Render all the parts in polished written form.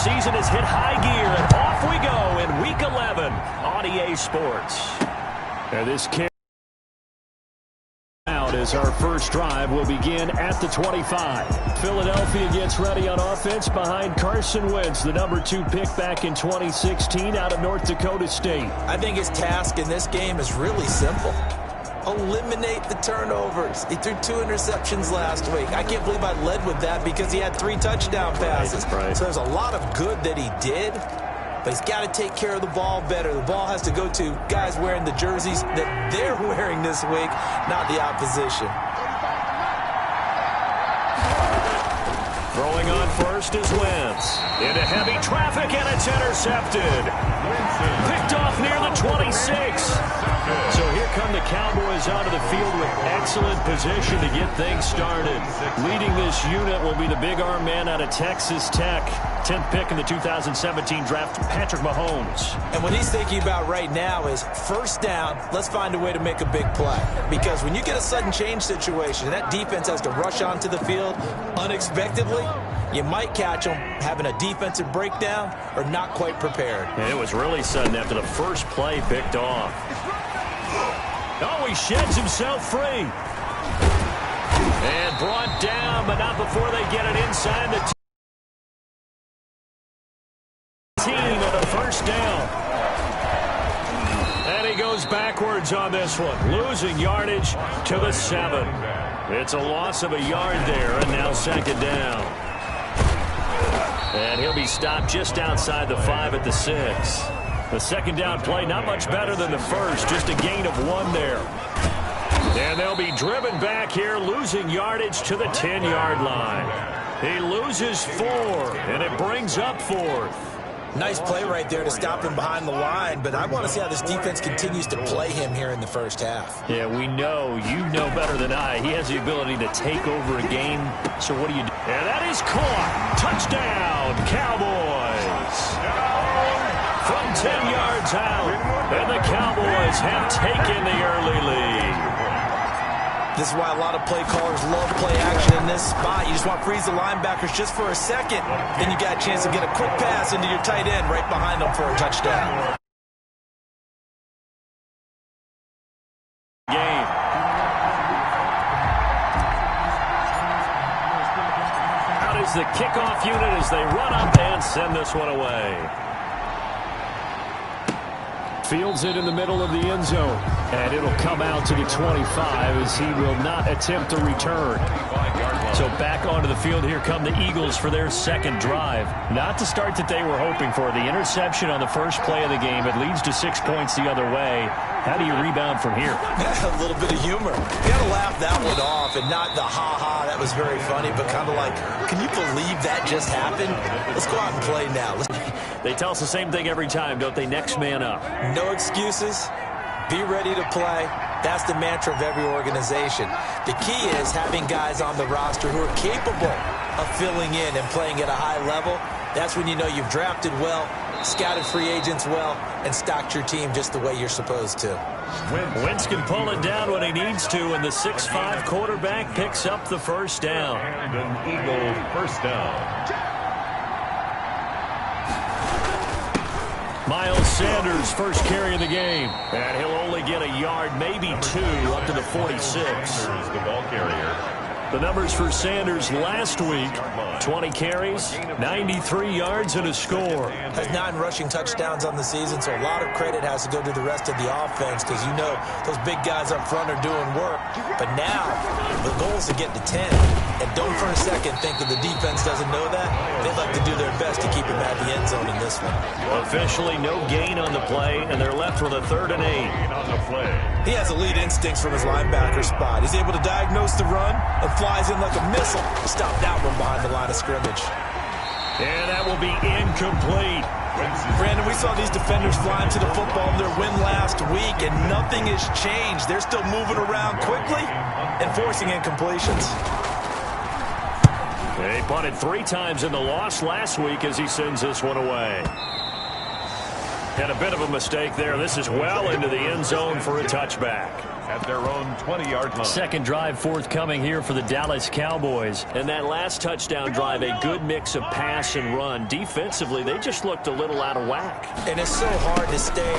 season has hit high gear, and off we go in Week 11 on EA Sports. And this carry out as our first drive will begin at the 25. Philadelphia gets ready on offense behind Carson Wentz, the number 2 pick back in 2016 out of North Dakota State. I think his task in this game is really simple. Eliminate the turnovers. He threw 2 interceptions last week. I can't believe I led with that because he had 3 touchdown passes. Right. So there's a lot of good that he did, but he's got to take care of the ball better. The ball has to go to guys wearing the jerseys that they're wearing this week, not the opposition. Throwing on first is Wentz. Into heavy traffic, and it's intercepted. Picked off near the 26. So here come the Cowboys onto the field with excellent position to get things started. Leading this unit will be the big arm man out of Texas Tech. 10th pick in the 2017 draft, Patrick Mahomes. And what he's thinking about right now is first down, let's find a way to make a big play. Because when you get a sudden change situation and that defense has to rush onto the field unexpectedly, you might catch them having a defensive breakdown or not quite prepared. And it was really sudden after the first play picked off. Oh, he sheds himself free. And brought down, but not before they get it inside the team on the first down. And he goes backwards on this one, losing yardage to the 7. It's a loss of a yard there, and now second down. And he'll be stopped just outside the 5 at the 6. The second down play, not much better than the first, just a gain of 1 there. And they'll be driven back here, losing yardage to the 10-yard line. He loses 4, and it brings up 4th. Nice play right there to stop him behind the line, but I want to see how this defense continues to play him here in the first half. Yeah, we know, you know better than I, he has the ability to take over a game. So what do you do? And that is caught. Touchdown, Cowboys. From 10 yards out, and the Cowboys have taken the early lead. This is why a lot of play callers love play action in this spot. You just want to freeze the linebackers just for a second. Then you got a chance to get a quick pass into your tight end right behind them for a touchdown. Game. Out is the kickoff unit as they run up and send this one away. Fields it in the middle of the end zone. And it'll come out to the 25 as he will not attempt to return. So back onto the field, here come the Eagles for their second drive. Not the start that they were hoping for. The interception on the first play of the game. It leads to 6 points the other way. How do you rebound from here? A little bit of humor. You got to laugh that one off and not the ha-ha, that was very funny, but kind of like, can you believe that just happened? Let's go out and play now. They tell us the same thing every time, don't they? Next man up. No excuses. Be ready to play. That's the mantra of every organization. The key is having guys on the roster who are capable of filling in and playing at a high level. That's when you know you've drafted well, scouted free agents well, and stocked your team just the way you're supposed to. Wentz can pull it down when he needs to, and the 6'5" quarterback picks up the first down. An Eagle first down. Miles Sanders, first carry of the game. And he'll only get a yard, maybe 2, up to the 46. Here's the ball carrier. The numbers for Sanders last week, 20 carries, 93 yards, and a score. Has 9 rushing touchdowns on the season, so a lot of credit has to go to the rest of the offense because you know those big guys up front are doing work. But now the goal is to get to 10. And don't for a second think that the defense doesn't know that. They'd like to do their best to keep him at the end zone in this one. Officially no gain on the play, and they're left with a 3rd and 8. On the play. He has elite instincts from his linebacker spot. He's able to diagnose the run and flies in like a missile to stop that one behind the line of scrimmage. And that will be incomplete. Brandon, we saw these defenders flying to the football in their win last week, and nothing has changed. They're still moving around quickly and forcing incompletions. They punted 3 times in the loss last week as he sends this one away. And a bit of a mistake there. This is well into the end zone for a touchback. At their own 20-yard line. Second drive forthcoming here for the Dallas Cowboys. And that last touchdown drive, a good mix of pass and run. Defensively, they just looked a little out of whack. And it's so hard to stay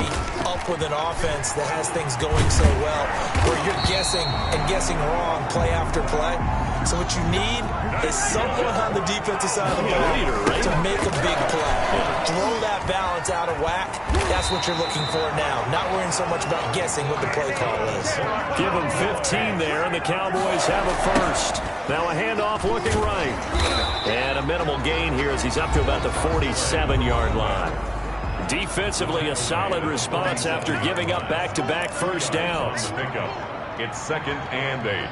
up with an offense that has things going so well, where you're guessing and guessing wrong play after play. So what you need is someone on the defensive side of the ball to make a big play. Throw that balance out of whack. That's what you're looking for now. Not worrying so much about guessing what the play call is. Give them 15 there, and the Cowboys have a first. Now a handoff looking right. And a minimal gain here as he's up to about the 47-yard line. Defensively, a solid response after giving up back-to-back first downs. It's 2nd and 8.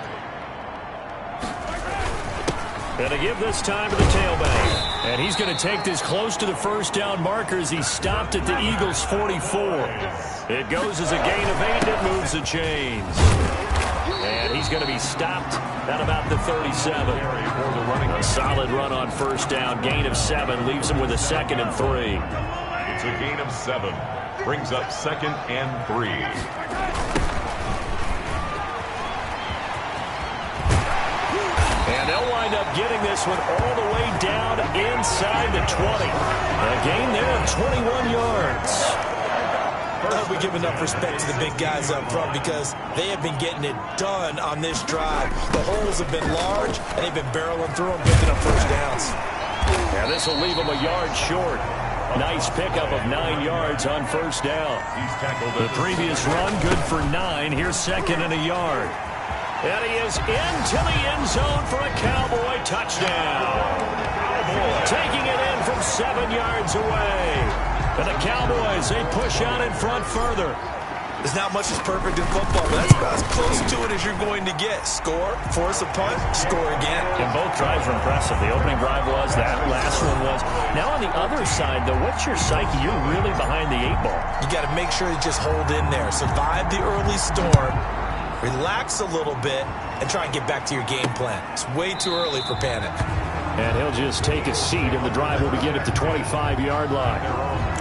And to give this time to the tailback. And he's going to take this close to the first down marker as he stopped at the Eagles' 44. It goes as a gain of 8, and it moves the chains. And he's going to be stopped at about the 37. A solid run on first down. Gain of 7 leaves him with a 2nd and 3. It's a gain of 7. Brings up 2nd and 3. And they'll wind up getting this one all the way down inside the 20. A gain there of 21 yards. I hope we give enough respect to the big guys up front because they have been getting it done on this drive. The holes have been large, and they've been barreling through them, picking up first downs. And this will leave them a yard short. Nice pickup of 9 yards on first down. He's tackled the previous run, good for 9. Here's 2nd and a yard. And he is into the end zone for a Cowboy touchdown. Taking it in from 7 yards away. And the Cowboys, they push out in front further. There's not much that's perfect in football, but that's about as close to it as you're going to get. Score, force a punt, score again. And both drives were impressive. The opening drive was, that last one was. Now on the other side, though, what's your psyche? You're really behind the 8 ball. You got to make sure you just hold in there. Survive the early storm. Relax a little bit and try and get back to your game plan. It's way too early for panic. And he'll just take a seat, and the drive will begin at the 25-yard line.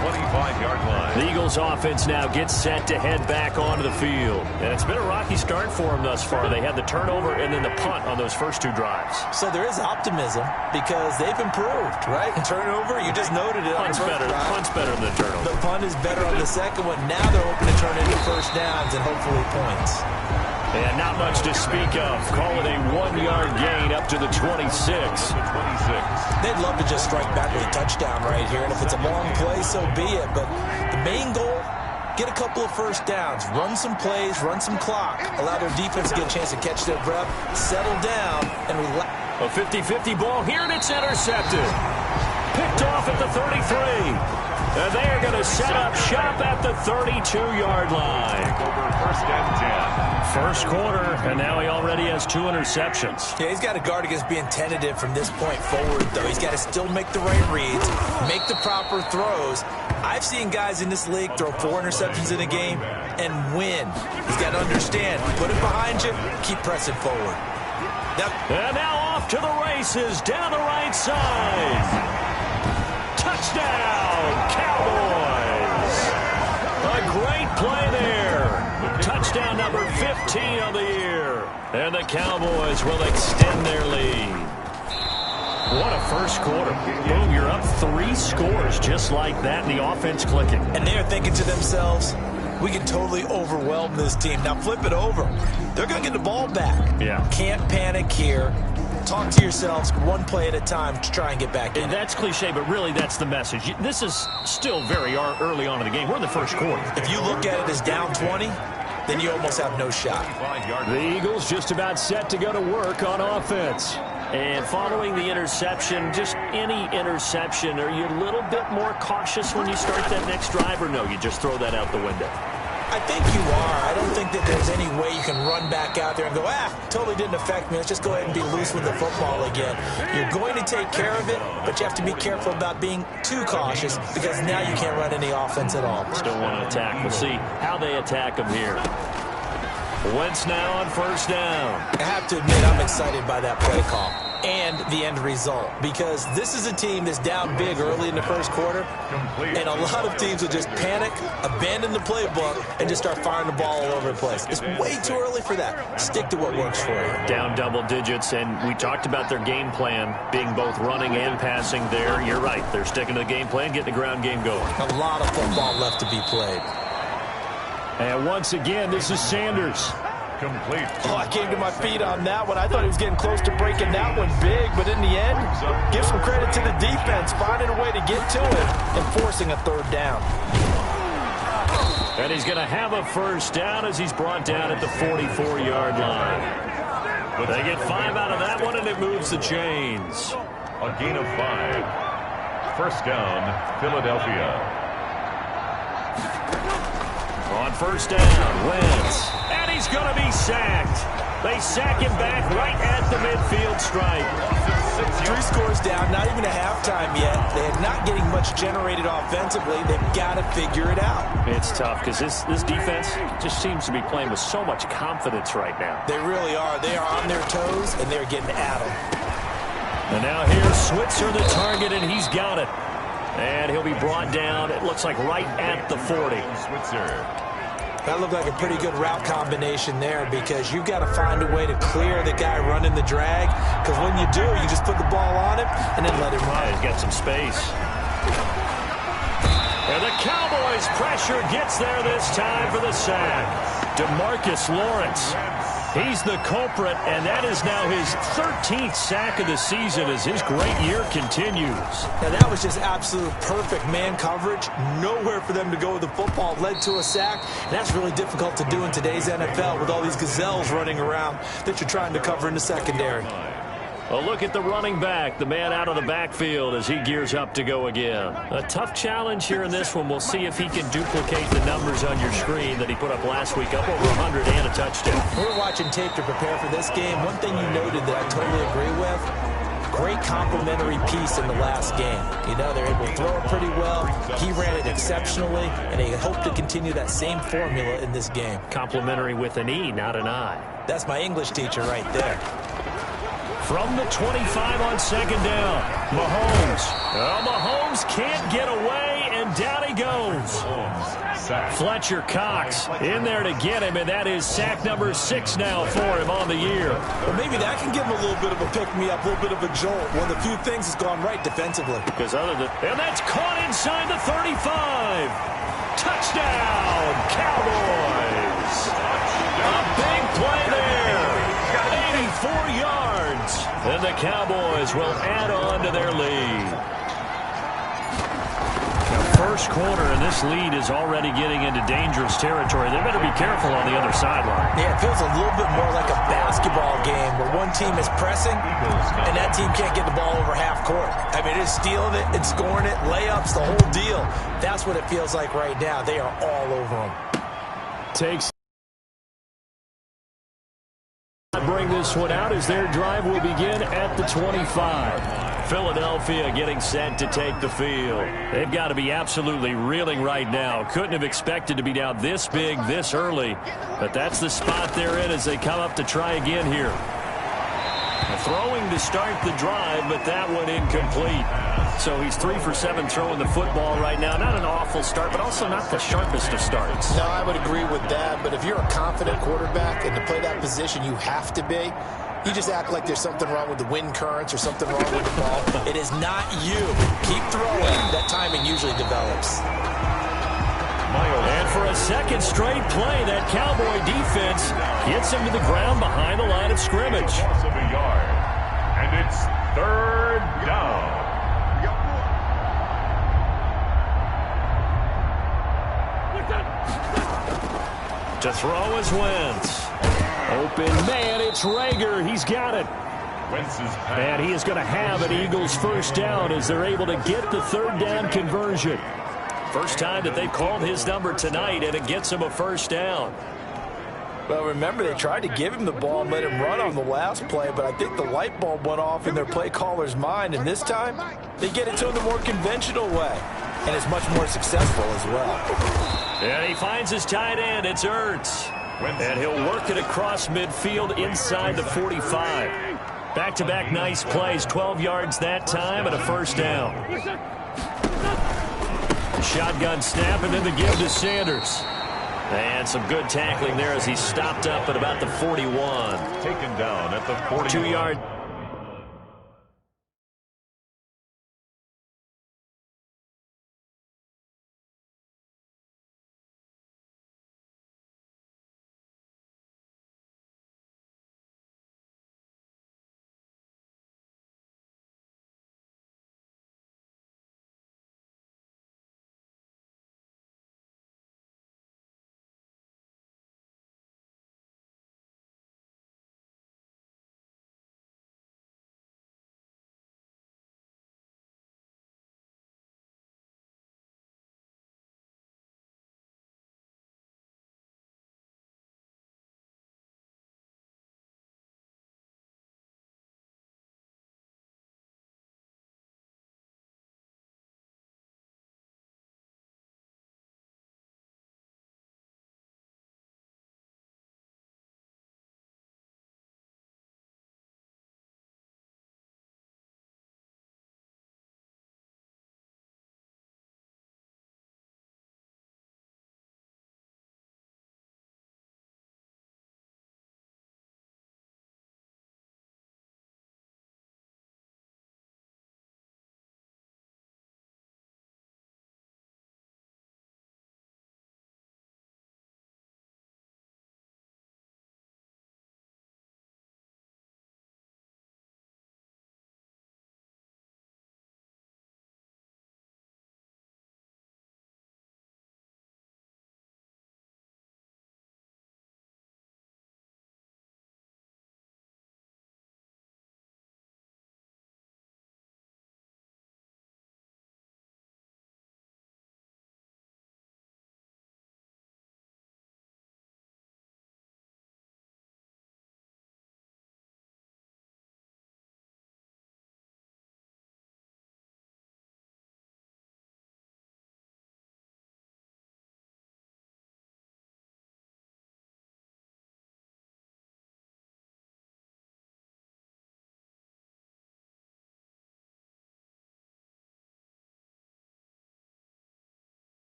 25-yard line. The Eagles offense now gets set to head back onto the field. And it's been a rocky start for them thus far. They had the turnover and then the punt on those first 2 drives. So there is optimism because they've improved, right? Turnover, you just noted it. Punt's better than the turnover. The punt is better on the second one. Now they're hoping to turn it into first downs and hopefully points. And not much to speak of. Call it a 1-yard gain up to the 26. They'd love to just strike back with a touchdown right here. And if it's a long play, so be it. But the main goal, get a couple of first downs. Run some plays, run some clock. Allow their defense to get a chance to catch their breath, settle down, and relax. A 50-50 ball here, and it's intercepted. Picked off at the 33. And they are going to set up shop at the 32-yard line. First and 10. First quarter, and now he already has 2 interceptions. Yeah, he's got to guard against being tentative from this point forward, though. He's got to still make the right reads, make the proper throws. I've seen guys in this league throw 4 interceptions in a game and win. He's got to understand, put it behind you, keep pressing forward. And now off to the races, down the right side. Touchdown, Cowboys! A great play there. Touchdown number 15 on the year. And the Cowboys will extend their lead. What a first quarter. Boom, you're up 3 scores just like that, and the offense clicking. And they're thinking to themselves, we can totally overwhelm this team. Now flip it over. They're going to get the ball back. Yeah. Can't panic here. Talk to yourselves 1 play at a time to try and get back in. And that's cliche, but really that's the message. This is still very early on in the game. We're in the first quarter. If you look at it as down 20, then you almost have no shot. The Eagles just about set to go to work on offense. And following the interception, just any interception, are you a little bit more cautious when you start that next drive, or no, you just throw that out the window? I think you are. I don't think that there's any way you can run back out there and go, totally didn't affect me. Let's just go ahead and be loose with the football again. You're going to take care of it, but you have to be careful about being too cautious because now you can't run any offense at all. Still want to attack. We'll see how they attack them here. Wentz now on first down. I have to admit, I'm excited by that play call. and the end result, because this is a team that's down big early in the first quarter, and a lot of teams will just panic, abandon the playbook, and just start firing the ball all over the place. It's way too early for that. Stick to what works for you. Down double digits, and we talked about their game plan being both running and passing there. You're right. They're sticking to the game plan, getting the ground game going. A lot of football left to be played. And once again, this is Sanders. Complete. Oh, I came to my feet on that one. I thought he was getting close to breaking that one big, but in the end, give some credit to the defense, finding a way to get to it and forcing a third down. And he's going to have a first down as he's brought down at the 44-yard line. They get 5 out of that one, and it moves the chains. A gain of 5. First down, Philadelphia. On first down, Wentz. And he's going to be sacked. They sack him back right at the midfield stripe. 3 scores down, not even a halftime yet. They're not getting much generated offensively. They've got to figure it out. It's tough because this defense just seems to be playing with so much confidence right now. They really are. They are on their toes, and they're getting at them. And now here's Switzer, the target, and he's got it. And he'll be brought down, it looks like right at the 40. Switzer. That looked like a pretty good route combination there, because you've got to find a way to clear the guy running the drag, because when you do, you just put the ball on him and then let him run. Yeah, he's got some space. And the Cowboys' pressure gets there this time for the sack. DeMarcus Lawrence. He's the culprit, and that is now his 13th sack of the season as his great year continues. Now, that was just absolute perfect man coverage. Nowhere for them to go with the football. Led to a sack, and that's really difficult to do in today's NFL with all these gazelles running around that you're trying to cover in the secondary. A look at the running back, the man out of the backfield as he gears up to go again. A tough challenge here in this one. We'll see if he can duplicate the numbers on your screen that he put up last week, up over 100 and a touchdown. We're watching tape to prepare for this game. One thing you noted that I totally agree with, great complimentary piece in the last game. You know, they're able to throw it pretty well. He ran it exceptionally, and they hope to continue that same formula in this game. Complimentary with an E, not an I. That's my English teacher right there. From the 25 on second down, Mahomes. Oh, Mahomes can't get away, and down he goes. Fletcher Cox in there to get him, and that is sack number 6 now for him on the year. Well, maybe that can give him a little bit of a pick-me-up, a little bit of a jolt. One of the few things that's gone right defensively. Because and that's caught inside the 35. Touchdown, Cowboys. A big play there. 84 yards. And the Cowboys will add on to their lead. First quarter, and this lead is already getting into dangerous territory. They better be careful on the other sideline. Yeah, it feels a little bit more like a basketball game where one team is pressing and that team can't get the ball over half court. I mean, it's stealing it, it's scoring it, layups, the whole deal. That's what it feels like right now. They are all over them. Takes. Bring this one out as their drive will begin at the 25. Philadelphia getting set to take the field. They've got to be absolutely reeling right now. Couldn't have expected to be down this big, this early. But that's the spot they're in as they come up to try again here. Throwing to start the drive, but that one incomplete. So he's 3 for 7 throwing the football right now. Not an awful start, but also not the sharpest of starts. No, I would agree with that. But if you're a confident quarterback and to play that position, you have to be. You just act like there's something wrong with the wind currents or something wrong with the ball. It is not you. Keep throwing. That timing usually develops. And for a second straight play, that Cowboy defense gets him to the ground behind the line of scrimmage. And it's third down. To throw is Wentz. Open man, it's Rager. He's got it. And he is going to have an Eagles first down as they're able to get the third down conversion. First time that they've called his number tonight, and it gets him a first down. Well, remember, they tried to give him the ball and let him run on the last play, but I think the light bulb went off in their play caller's mind, and this time they get it to him the more conventional way, and it's much more successful as well. And he finds his tight end. It's Ertz. And he'll work it across midfield inside the 45. Back-to-back nice plays, 12 yards that time and a first down. Shotgun snap and then the give to Sanders. And some good tackling there as he stopped up at about the 41. Taken down at the 41. 2-yard.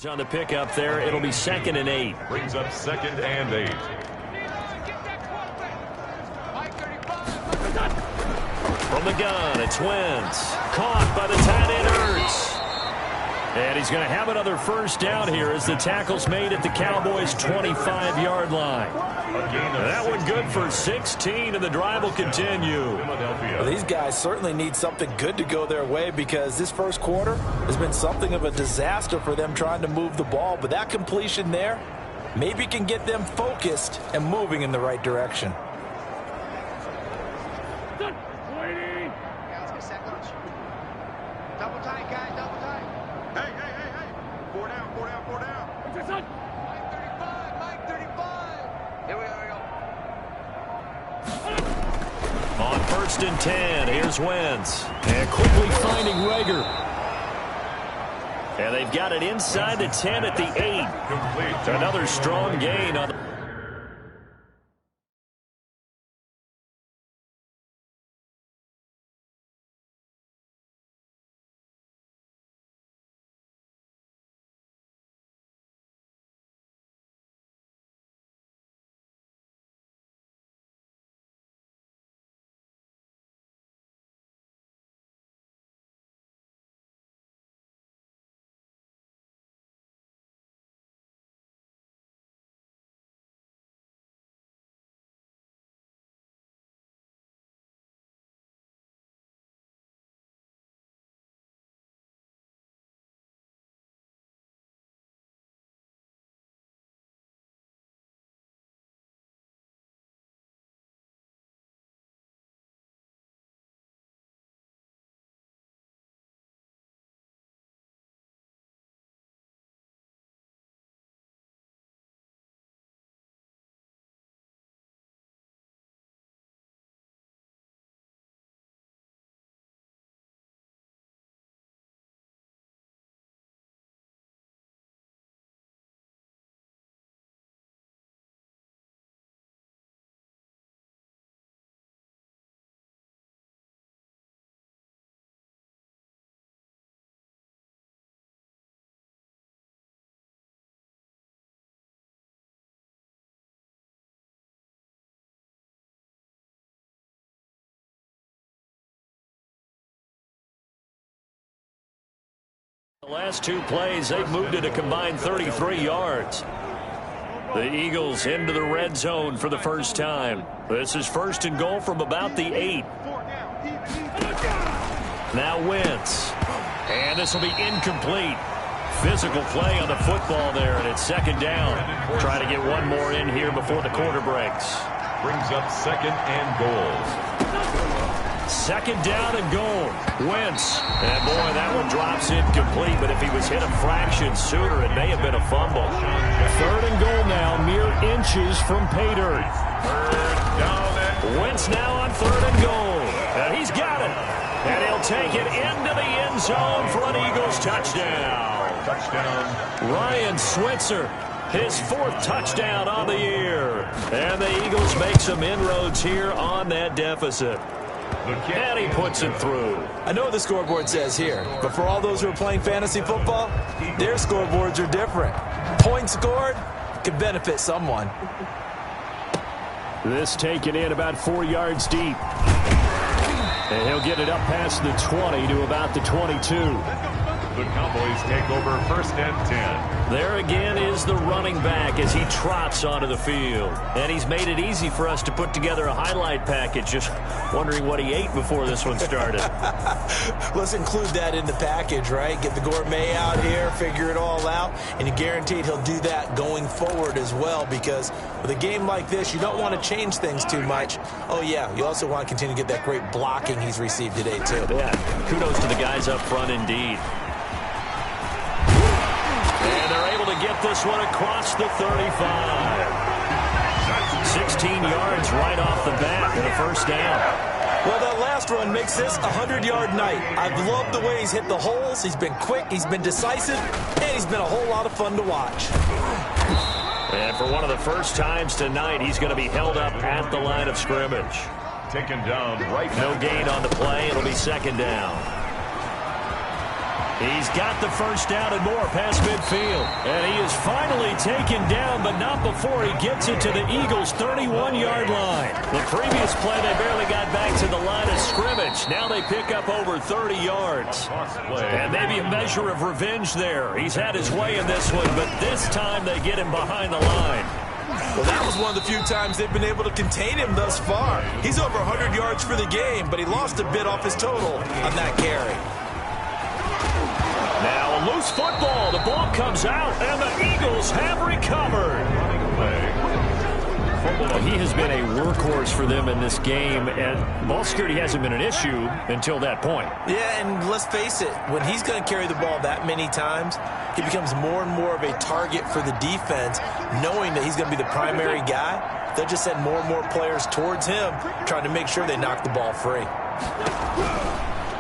On the pickup there, it'll be 2nd and 8. Brings up 2nd and 8. From the gun, it's Wentz. Caught by the tight end Ertz. And he's going to have another first down here as the tackle's made at the Cowboys' 25-yard line. That one good for 16, and the drive will continue. Well, these guys certainly need something good to go their way because this first quarter has been something of a disaster for them trying to move the ball. But that completion there maybe can get them focused and moving in the right direction. Double tight, guys, double tight. Hey. 4 down. Mike 35. Here we go. On 1st and 10, here's Wentz. And quickly finding Rager. And they've got it inside the 10 at the 8. Complete. Another strong gain on the The last two plays, they've moved it a combined 33 yards. The Eagles into the red zone for the first time. This is first and goal from about the 8. Now Wentz. And this will be incomplete. Physical play on the football there, and it's second down. Try to get one more in here before the quarter breaks. Brings up second and goal. Second down and goal. Wentz. And boy, that one drops incomplete, but if he was hit a fraction sooner, it may have been a fumble. Third and goal now, mere inches from pay dirt. Wentz now on third and goal. And he's got it. And he'll take it into the end zone for an Eagles touchdown. Ryan Switzer, his 4th touchdown on the year. And the Eagles make some inroads here on that deficit. And he puts it through. I know what the scoreboard says here, but for all those who are playing fantasy football, their scoreboards are different. Points scored could benefit someone. This taken in about 4 yards deep. And he'll get it up past the 20 to about the 22. The Cowboys take over first and 10. There again is the running back as he trots onto the field. And he's made it easy for us to put together a highlight package. Just wondering what he ate before this one started. Let's include that in the package, right? Get the gourmet out here, figure it all out, and you're guaranteed he'll do that going forward as well, because with a game like this, you don't want to change things too much. Oh, yeah, you also want to continue to get that great blocking he's received today, too. Yeah, kudos to the guys up front indeed. And they're able to get this one across the 35. 16 yards right off the bat and a first down. Well, that last run makes this a 100-yard night. I've loved the way he's hit the holes. He's been quick, he's been decisive, and he's been a whole lot of fun to watch. And for one of the first times tonight, he's going to be held up at the line of scrimmage. Taken down right now. No gain on the play. It'll be second down. He's got the first down and more past midfield. And he is finally taken down, but not before he gets it to the Eagles' 31-yard line. The previous play, they barely got back to the line of scrimmage. Now they pick up over 30 yards. And maybe a measure of revenge there. He's had his way in this one, but this time they get him behind the line. Well, that was one of the few times they've been able to contain him thus far. He's over 100 yards for the game, but he lost a bit off his total on that carry. Now a loose football. The ball comes out, and the Eagles have recovered. Well, he has been a workhorse for them in this game, and ball security hasn't been an issue until that point. Yeah, and let's face it, when he's going to carry the ball that many times, he becomes more and more of a target for the defense, knowing that he's going to be the primary guy. They'll just send more and more players towards him, trying to make sure they knock the ball free.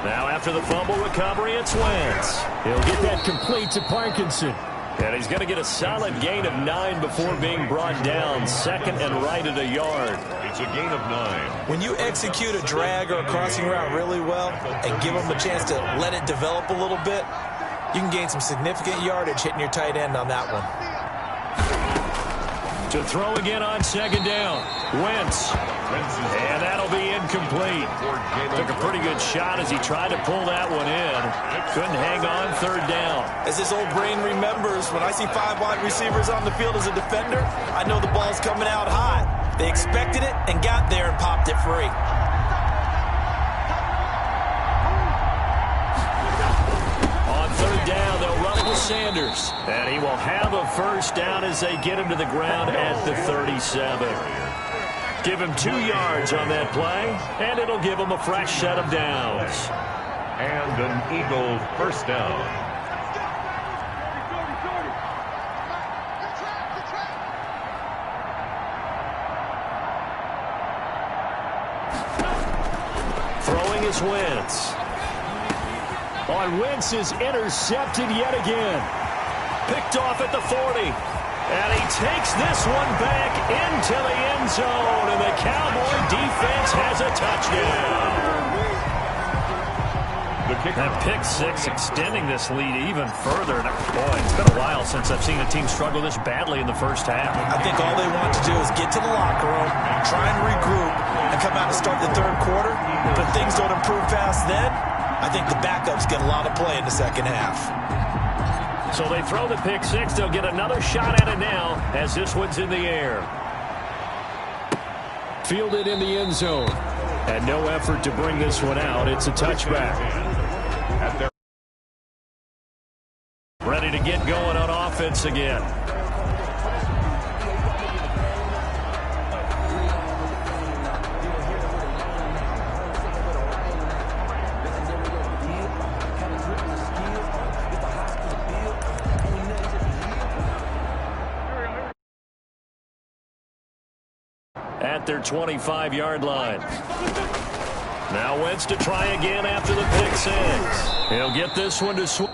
Now after the fumble recovery, it's Wentz. He'll get that complete to Parkinson. And he's going to get a solid gain of 9 before being brought down. Second and right at a yard. It's a gain of 9. When you execute a drag or a crossing route really well and give them a chance to let it develop a little bit, you can gain some significant yardage hitting your tight end on that one. To throw again on second down. Wentz. And that'll be incomplete. Took a pretty good shot as he tried to pull that one in. Couldn't hang on third down. As his old brain remembers, when I see 5 wide receivers on the field as a defender, I know the ball's coming out hot. They expected it and got there and popped it free. On third down, they'll run it with Sanders. And he will have a first down as they get him to the ground at the 37. Give him 2 yards on that play, and it'll give him a fresh set of downs. And an Eagle first down. Throwing is Wentz. Wentz is intercepted yet again. Picked off at the 40. And he takes this one back into the end zone, and the Cowboy defense has a touchdown. And pick 6 extending this lead even further. Boy, it's been a while since I've seen a team struggle this badly in the first half. I think all they want to do is get to the locker room, try and regroup, and come out and start the third quarter. But things don't improve fast then. I think the backups get a lot of play in the second half. So they throw the pick six. They'll get another shot at it now as this one's in the air. Fielded in the end zone. And no effort to bring this one out. It's a touchback. Ready to get going on offense again. At their 25-yard line. Now Wentz to try again after the pick six. He'll get this one to swing.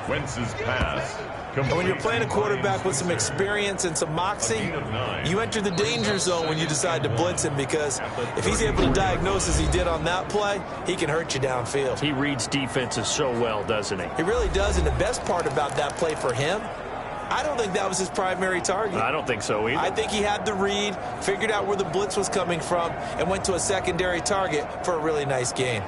Wentz's pass. When you're playing a quarterback with some experience and some moxie, you enter the danger zone when you decide to blitz him, because if he's able to diagnose as he did on that play, he can hurt you downfield. He reads defenses so well, doesn't he? He really does, and the best part about that play for him, I don't think that was his primary target. I don't think so either. I think he had the read, figured out where the blitz was coming from, and went to a secondary target for a really nice gain.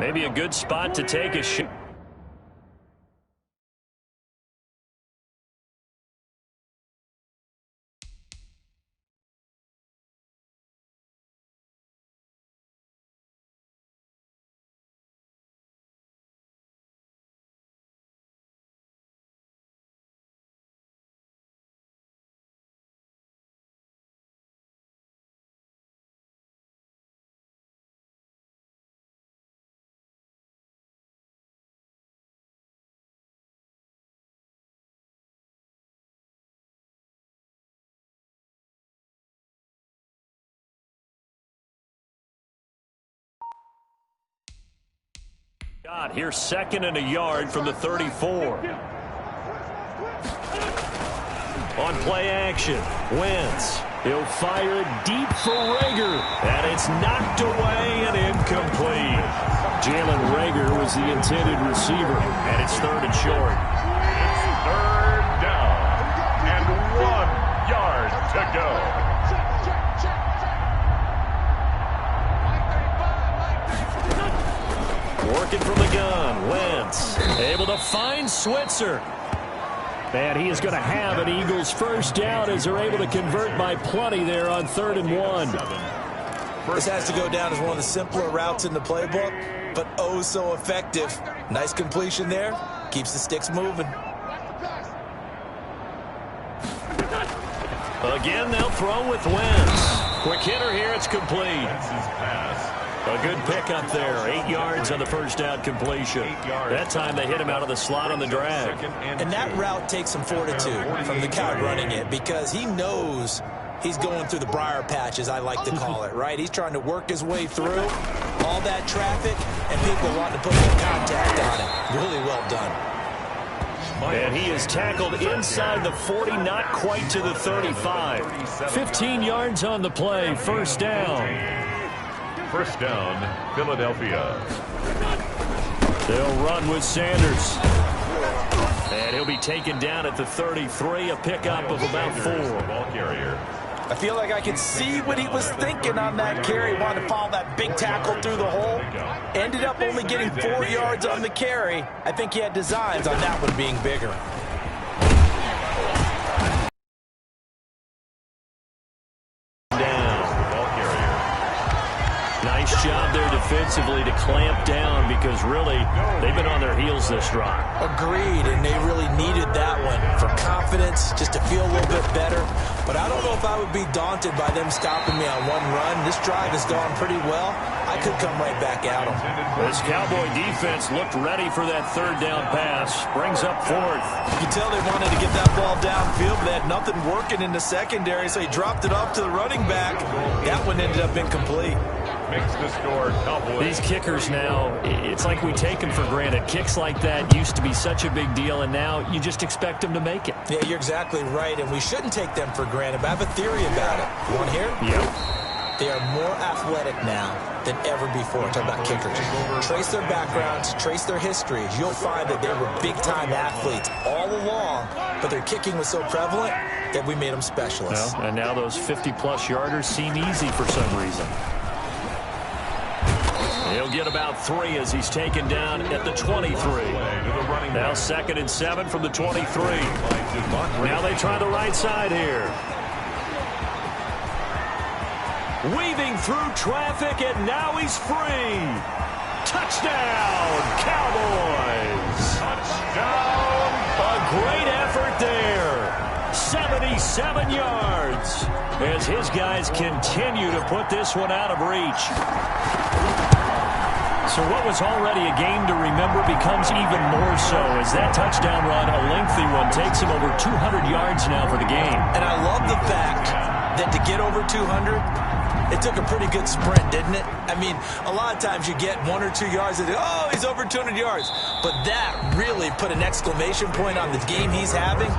Maybe a good spot to take a shot. Here's second and a yard from the 34. On play action, Wentz. He'll fire it deep for Rager, and it's knocked away and incomplete. Jalen Rager was the intended receiver, and it's third and short. It's third down and 1 yard to go. Working from the gun, Wentz able to find Switzer. And he is going to have an Eagles first down as they're able to convert by plenty there on 3rd and 1. This has to go down as one of the simpler routes in the playbook, but oh so effective. Nice completion there. Keeps the sticks moving. Again, they'll throw with Wentz. Quick hitter here, it's complete. Wentz's pass. A good pickup there. 8 yards on the first down completion. That time they hit him out of the slot on the drag. And that route takes some fortitude from the guy running it, because he knows he's going through the briar patch, as I like to call it, right? He's trying to work his way through all that traffic, and people want to put some contact on it. Really well done. And he is tackled inside the 40, not quite to the 35. 15 yards on the play, first down. First down, Philadelphia. They'll run with Sanders. And he'll be taken down at the 33, a pickup of about 4. Ball carrier. I feel like I could see what he was thinking on that carry. Wanted to follow that big tackle through the hole. Ended up only getting 4 yards on the carry. I think he had designs on that one being bigger. Nice job there defensively to clamp down because really they've been on their heels this drive. Agreed, and they really needed that one for confidence, just to feel a little bit better. But I don't know if I would be daunted by them stopping me on one run. This drive has gone pretty well. I could come right back at them. This Cowboy defense looked ready for that third down pass. Brings up fourth. You can tell they wanted to get that ball downfield, but they had nothing working in the secondary, so he dropped it off to the running back. That one ended up incomplete. Makes the score Cowboys. These kickers now, it's like we take them for granted. Kicks like that used to be such a big deal, and now you just expect them to make it. Yeah, you're exactly right, and we shouldn't take them for granted, but I have a theory about it. You want to hear? Yep. They are more athletic now than ever before. Talk about kickers. Trace their backgrounds, trace their histories. You'll find that they were big-time athletes all along, but their kicking was so prevalent that we made them specialists. Well, and now those 50-plus yarders seem easy for some reason. He'll get about 3 as he's taken down at the 23. Now 2nd and 7 from the 23. Now they try the right side here. Weaving through traffic, and now he's free. Touchdown, Cowboys. Touchdown. A great effort there. 77 yards as his guys continue to put this one out of reach. So what was already a game to remember becomes even more so as that touchdown run, a lengthy one, takes him over 200 yards now for the game. And I love the fact that to get over 200, it took a pretty good sprint, didn't it? I mean, a lot of times you get 1 or 2 yards and, oh, he's over 200 yards. But that really put an exclamation point on the game he's having.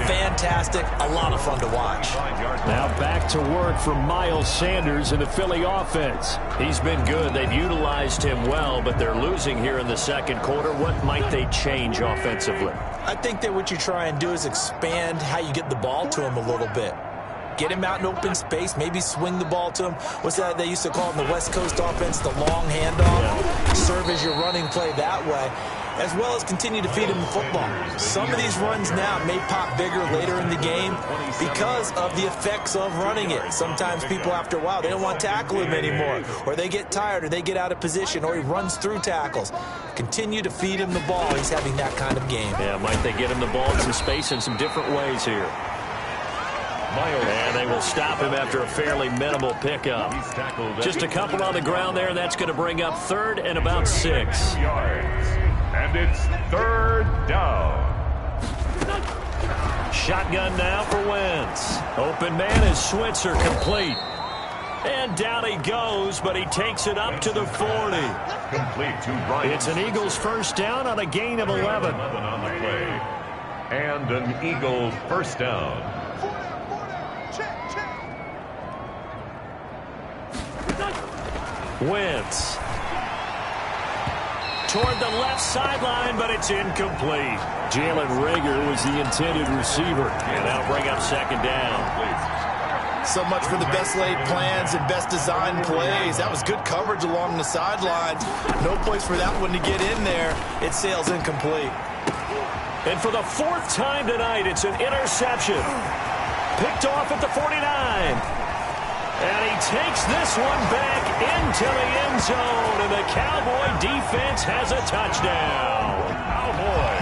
Fantastic. A lot of fun to watch. Now back to work for Miles Sanders in the Philly offense. He's been good. They've utilized him well, but they're losing here in the second quarter. What might they change offensively? I think that what you try and do is expand how you get the ball to him a little bit. Get him out in open space, maybe swing the ball to him. What's that they used to call in the West Coast offense, the long handoff? Serve as your running play that way, as well as continue to feed him the football. Some of these runs now may pop bigger later in the game because of the effects of running it. Sometimes people, after a while, they don't want to tackle him anymore, or they get tired, or they get out of position, or he runs through tackles. Continue to feed him the ball. He's having that kind of game. Yeah, might they get him the ball in some space in some different ways here? And they will stop him after a fairly minimal pickup. Just a couple on the ground there, and that's going to bring up 3rd and about 6. And it's 3rd down. Shotgun now for Wentz. Open man is Switzer, complete. And down he goes, but he takes it up to the 40. Complete to Ryan. It's an Eagles first down on a gain of 11. 11 on the play. And an Eagles first down. Wentz toward the left sideline, but it's incomplete. Jalen Reagor was the intended receiver, and that'll bring up 2nd down. So much for the best laid plans and best designed plays. That was good coverage along the sidelines. No place for that one to get in there. It sails incomplete. And for the 4th time tonight, it's an interception. Picked off at the 49. And he takes this one back into the end zone, and the Cowboy defense has a touchdown. Cowboy.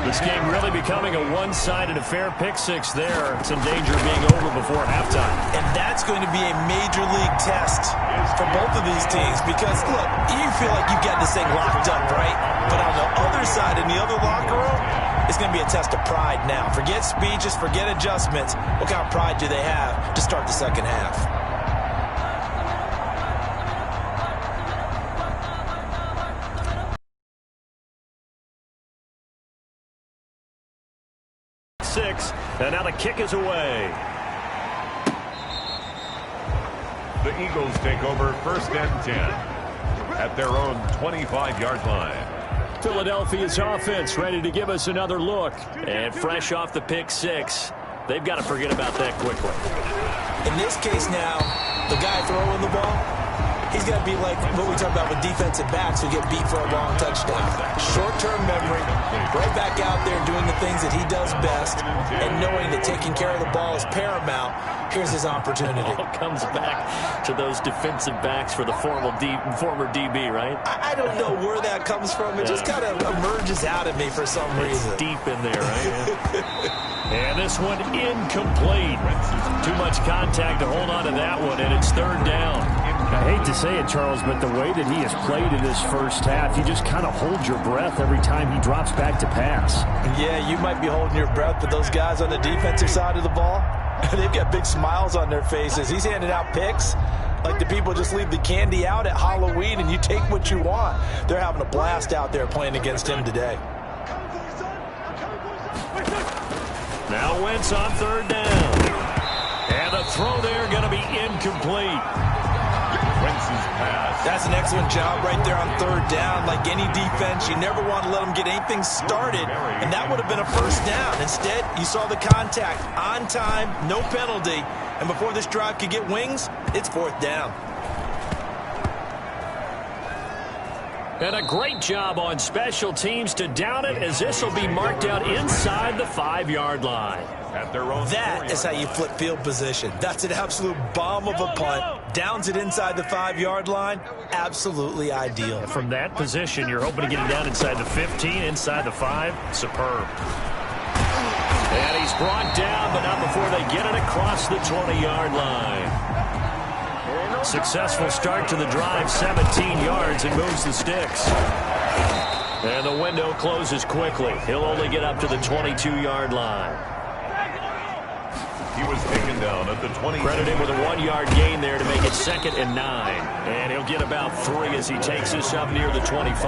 This game really becoming a one-sided affair. Pick 6 there. It's in danger of being over before halftime. And that's going to be a major league test for both of these teams because, look, you feel like you've got this thing locked up, right? But on the other side, in the other locker room, it's going to be a test of pride now. Forget speeches, forget adjustments. What kind of pride do they have to start the second half? And now the kick is away. The Eagles take over 1st and 10 at their own 25-yard line. Philadelphia's offense ready to give us another look. And fresh off the pick 6, They've got to forget about that quickly. In this case now, the guy throwing the ball, he's got to be like what we talk about with defensive backs who get beat for a long touchdown. Short-term memory, right back out there doing the things that he does best, and knowing that taking care of the ball is paramount. Here's his opportunity. It all comes back to those defensive backs for the former DB, right? I don't know where that comes from. It just kind of emerges out of me for some reason. It's deep in there, right? And this one incomplete. Too much contact to hold on to that one, and it's third down. I hate to say it, Charles, but the way that he has played in this first half, you just kind of hold your breath every time he drops back to pass. Yeah, you might be holding your breath, but those guys on the defensive side of the ball, they've got big smiles on their faces. He's handing out picks like the people just leave the candy out at Halloween and you take what you want. They're having a blast out there playing against him today. Now Wentz on third down. And the throw there going to be incomplete. Wentz's pass. That's an excellent job right there on third down. Like any defense, you never want to let them get anything started, and that would have been a first down. Instead, you saw the contact on time, no penalty, and before this drive could get wings, it's fourth down. And a great job on special teams to down it, as this will be marked out inside the 5-yard line. At their own That is how you flip field position. That's an absolute bomb of a punt. Downs it inside the 5-yard line. Absolutely ideal. From that position, you're hoping to get it down inside the 15, inside the 5. Superb. And he's brought down, but not before they get it across the 20-yard line. Successful start to the drive, 17 yards, and moves the sticks. And the window closes quickly. He'll only get up to the 22-yard line. He was taken down at the 20. Credit him with a 1-yard gain there to make it 2nd and 9. And he'll get about 3 as he takes this up near the 25.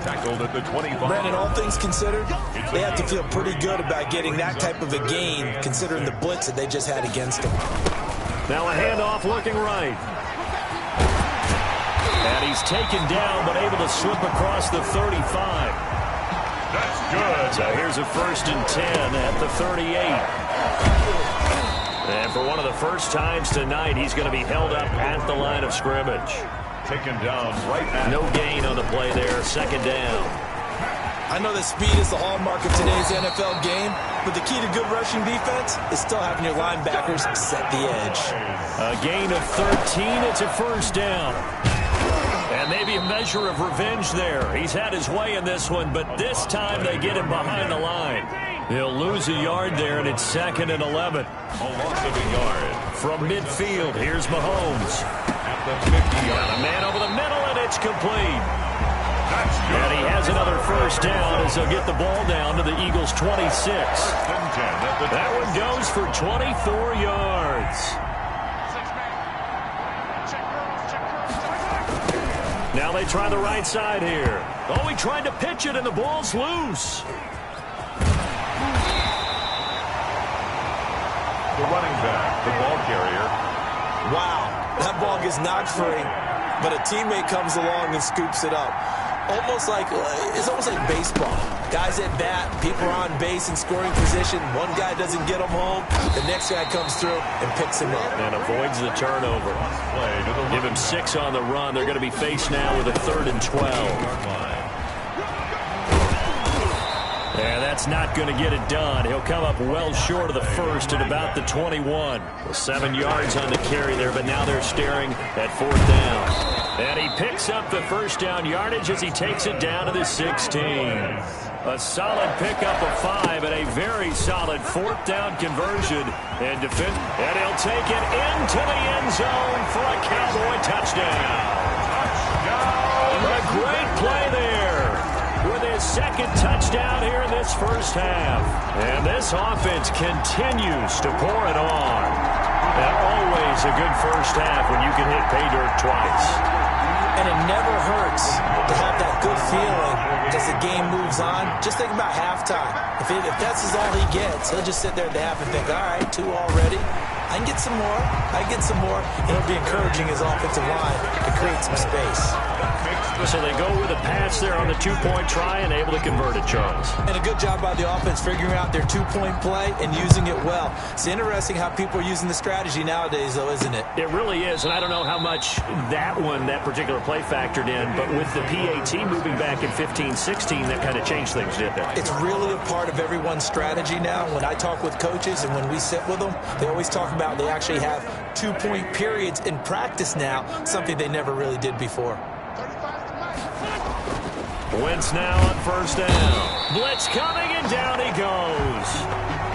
Tackled at the 25. Brandon, all things considered, they have to feel pretty good about getting that type of a gain, considering the blitz that they just had against them. Now a handoff looking right. And he's taken down, but able to slip across the 35. That's good. So here's a 1st and 10 at the 38. And for one of the first times tonight, he's going to be held up at the line of scrimmage. Taken down right at. No gain on the play there, 2nd down. I know that speed is the hallmark of today's NFL game, but the key to good rushing defense is still having your linebackers set the edge. A gain of 13, it's a 1st down. And maybe a measure of revenge there. He's had his way in this one, but this time they get him behind the line. He'll lose a yard there, and it's 2nd and 11. A loss of a yard. From midfield, here's Mahomes. At the 50-yard. A man over the middle, and it's complete. That's good. And he has another 1st down as they'll get the ball down to the Eagles' 26. That one goes for 24 yards. Now they try the right side here. Oh, he tried to pitch it, and the ball's loose. The running back, the ball carrier. Wow, that ball gets knocked free, but a teammate comes along and scoops it up. It's almost like baseball. Guys at bat, people are on base in scoring position. One guy doesn't get them home. The next guy comes through and picks him up. And avoids the turnover. Give him 6 on the run. They're going to be faced now with a 3rd and 12. And that's not going to get it done. He'll come up well short of the 1st at about the 21. 7 yards on the carry there, but now they're staring at 4th down. And he picks up the 1st down yardage as he takes it down to the 16. A solid pickup of 5 and a very solid 4th down conversion. And he'll take it into the end zone for a Cowboy touchdown. A great play there with his 2nd touchdown here in this first half. And this offense continues to pour it on. And always a good first half when you can hit pay dirt twice. And it never hurts to have that good feeling as the game moves on. Just think about halftime. If that's all he gets, he'll just sit there at the half and think, all right, 2 already. I can get some more. And it'll be encouraging his offensive line to create some space. So they go with a pass there on the two-point try and able to convert it, Charles. And a good job by the offense figuring out their two-point play and using it well. It's interesting how people are using the strategy nowadays, though, isn't it? It really is, and I don't know how much that particular play factored in, but with the PAT moving back in 15-16, that kind of changed things, didn't it? It's really a part of everyone's strategy now. When I talk with coaches and when we sit with them, they always talk about they actually have two-point periods in practice now, something they never really did before. Wentz now on first down. Blitz coming, and down he goes.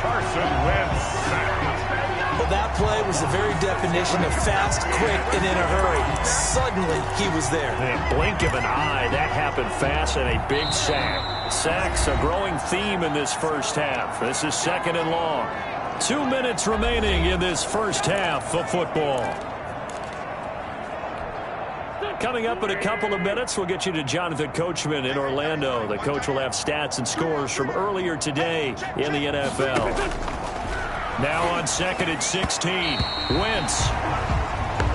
Carson Wentz. Well, that play was the very definition of fast, quick, and in a hurry. Suddenly, he was there. A blink of an eye, that happened fast, and a big sack. Sacks a growing theme in this first half. This is second and long. 2 minutes remaining in this first half of football. Coming up in a couple of minutes, we'll get you to Jonathan Coachman in Orlando. The coach will have stats and scores from earlier today in the NFL. Now on second and 16, Wentz.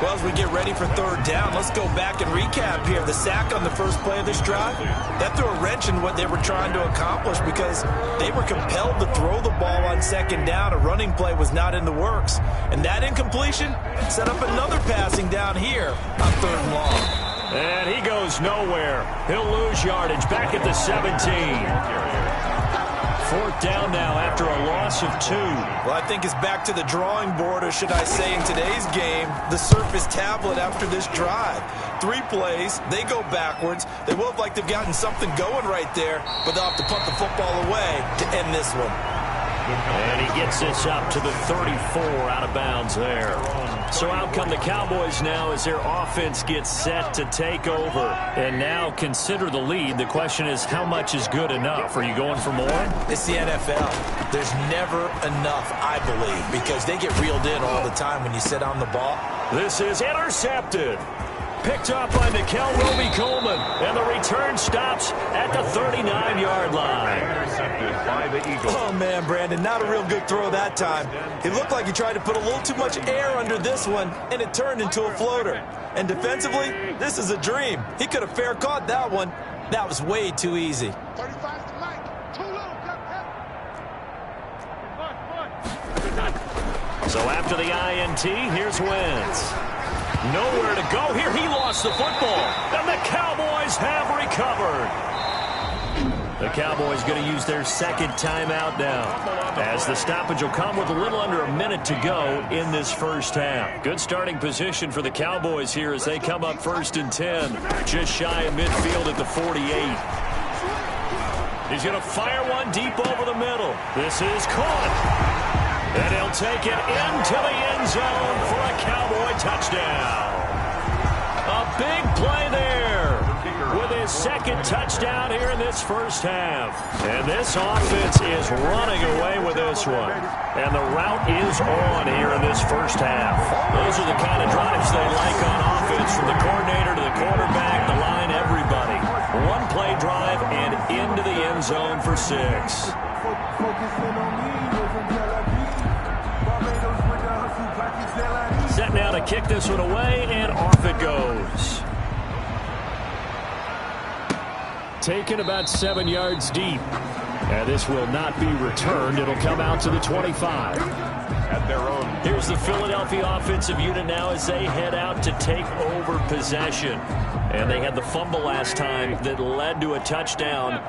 Well, as we get ready for third down, let's go back and recap here. The sack on the first play of this drive, that threw a wrench in what they were trying to accomplish because they were compelled to throw the ball on second down. A running play was not in the works. And that incompletion set up another passing down here on third and long. And he goes nowhere. He'll lose yardage back at the 17. Fourth down now after a loss of 2. Well, I think it's back to the drawing board, or should I say in today's game, the Surface tablet after this drive. 3 plays, they go backwards. They will look like they've gotten something going right there, but they'll have to punt the football away to end this one. And he gets this up to the 34 out of bounds there. So out come the Cowboys now as their offense gets set to take over. And now consider the lead. The question is, how much is good enough? Are you going for more? It's the NFL. There's never enough, I believe, because they get reeled in all the time when you sit on the ball. This is intercepted. Picked up by Nickel Roby-Coleman. And the return stops at the 39-yard line. Intercepted by the Eagles. Oh, man, Brandon, not a real good throw that time. It looked like he tried to put a little too much air under this one, and it turned into a floater. And defensively, this is a dream. He could have fair caught that one. That was way too easy. 35 to Mike. Too low. So after the INT, here's Wentz. Nowhere to go here. He lost the football. And the Cowboys have recovered. The Cowboys going to use their second timeout now, as the stoppage will come with a little under a minute to go in this first half. Good starting position for the Cowboys here as they come up first and 10, just shy of midfield at the 48. He's going to fire one deep over the middle. This is caught. And he'll take it into the end zone for a Cowboy touchdown. A big play there with his second touchdown here in this first half. And this offense is running away with this one. And the route is on here in this first half. Those are the kind of drives they like on offense, from the coordinator to the quarterback, the line, everybody. One play drive and into the end zone for 6. Set now to kick this one away, and off it goes. Taken about 7 yards deep. And this will not be returned. It'll come out to the 25. At their own. Here's the Philadelphia offensive unit now as they head out to take over possession. And they had the fumble last time that led to a touchdown.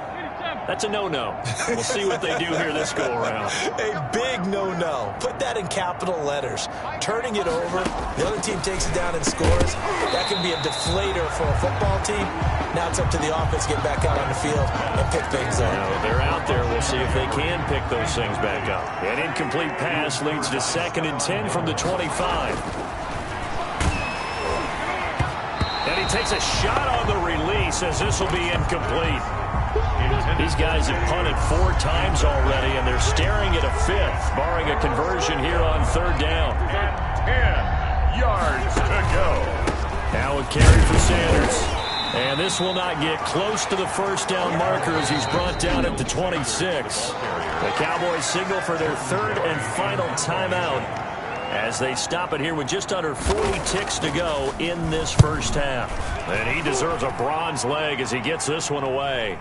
That's a no-no. We'll see what they do here this go-around. A big no-no. Put that in capital letters. Turning it over, the other team takes it down and scores. That can be a deflator for a football team. Now it's up to the offense to get back out on the field and pick things up. They're out there. We'll see if they can pick those things back up. An incomplete pass leads to second and 10 from the 25. And he takes a shot on the release as this will be incomplete. These guys have punted 4 times already, and they're staring at a 5th, barring a conversion here on third down. 10 yards to go. Now a carry for Sanders. And this will not get close to the first down marker as he's brought down at the 26. The Cowboys signal for their third and final timeout. as they stop it here with just under 40 ticks to go in this first half. And he deserves a bronze leg as he gets this one away.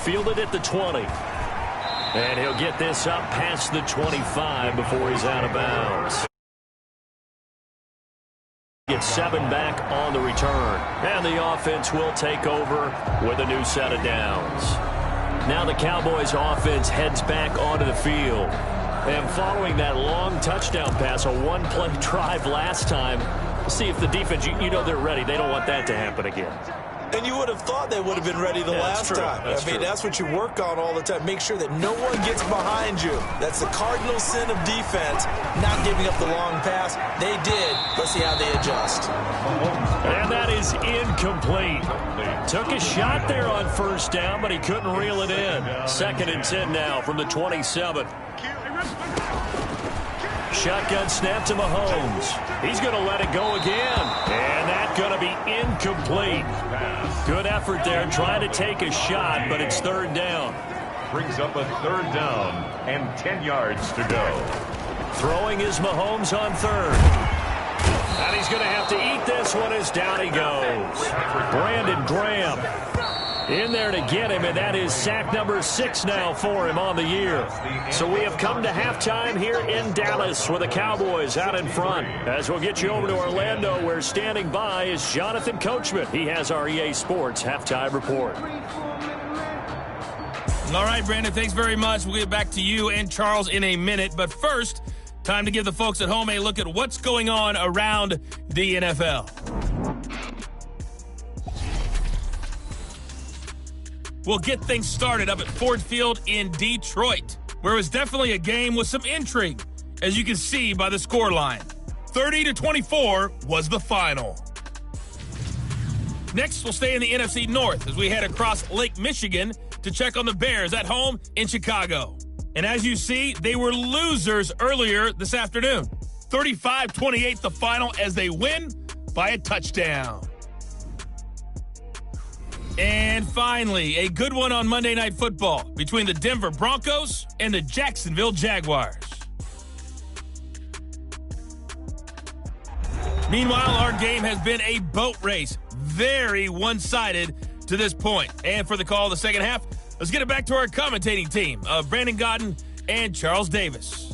Fielded at the 20. And he'll get this up past the 25 before he's out of bounds. Gets 7 back on the return. And the offense will take over with a new set of downs. Now the Cowboys offense heads back onto the field. And following that long touchdown pass, a one-play drive last time, see if the defense, you know they're ready. They don't want that to happen again. And you would have thought they would have been ready the last time. That's what you work on all the time. Make sure that no one gets behind you. That's the cardinal sin of defense, not giving up the long pass. They did. Let's see how they adjust. And that is incomplete. Took a shot there on first down, but he couldn't reel it in. 2nd and 10 now from the 27. Shotgun snap to Mahomes. He's going to let it go again. And that's going to be incomplete. Good effort there trying to take a shot, but it's 3rd down. Brings up a 3rd down and 10 yards to go. Throwing is Mahomes on 3rd. And he's going to have to eat this one as down he goes. Brandon Graham in there to get him, and that is sack number 6 now for him on the year. So we have come to halftime here in Dallas with the Cowboys out in front. As we'll get you over to Orlando, where standing by is Jonathan Coachman. He has our EA Sports halftime report. All right, Brandon, thanks very much. We'll get back to you and Charles in a minute. But first, time to give the folks at home a look at what's going on around the NFL. We'll get things started up at Ford Field in Detroit, where it was definitely a game with some intrigue, as you can see by the scoreline. 30-24 was the final. Next, we'll stay in the NFC North as we head across Lake Michigan to check on the Bears at home in Chicago. And as you see, they were losers earlier this afternoon. 35-28 the final as they win by a touchdown. And finally, a good one on Monday Night Football between the Denver Broncos and the Jacksonville Jaguars. Meanwhile, our game has been a boat race, very one-sided to this point. And for the call of the second half, let's get it back to our commentating team of Brandon Gaudin and Charles Davis.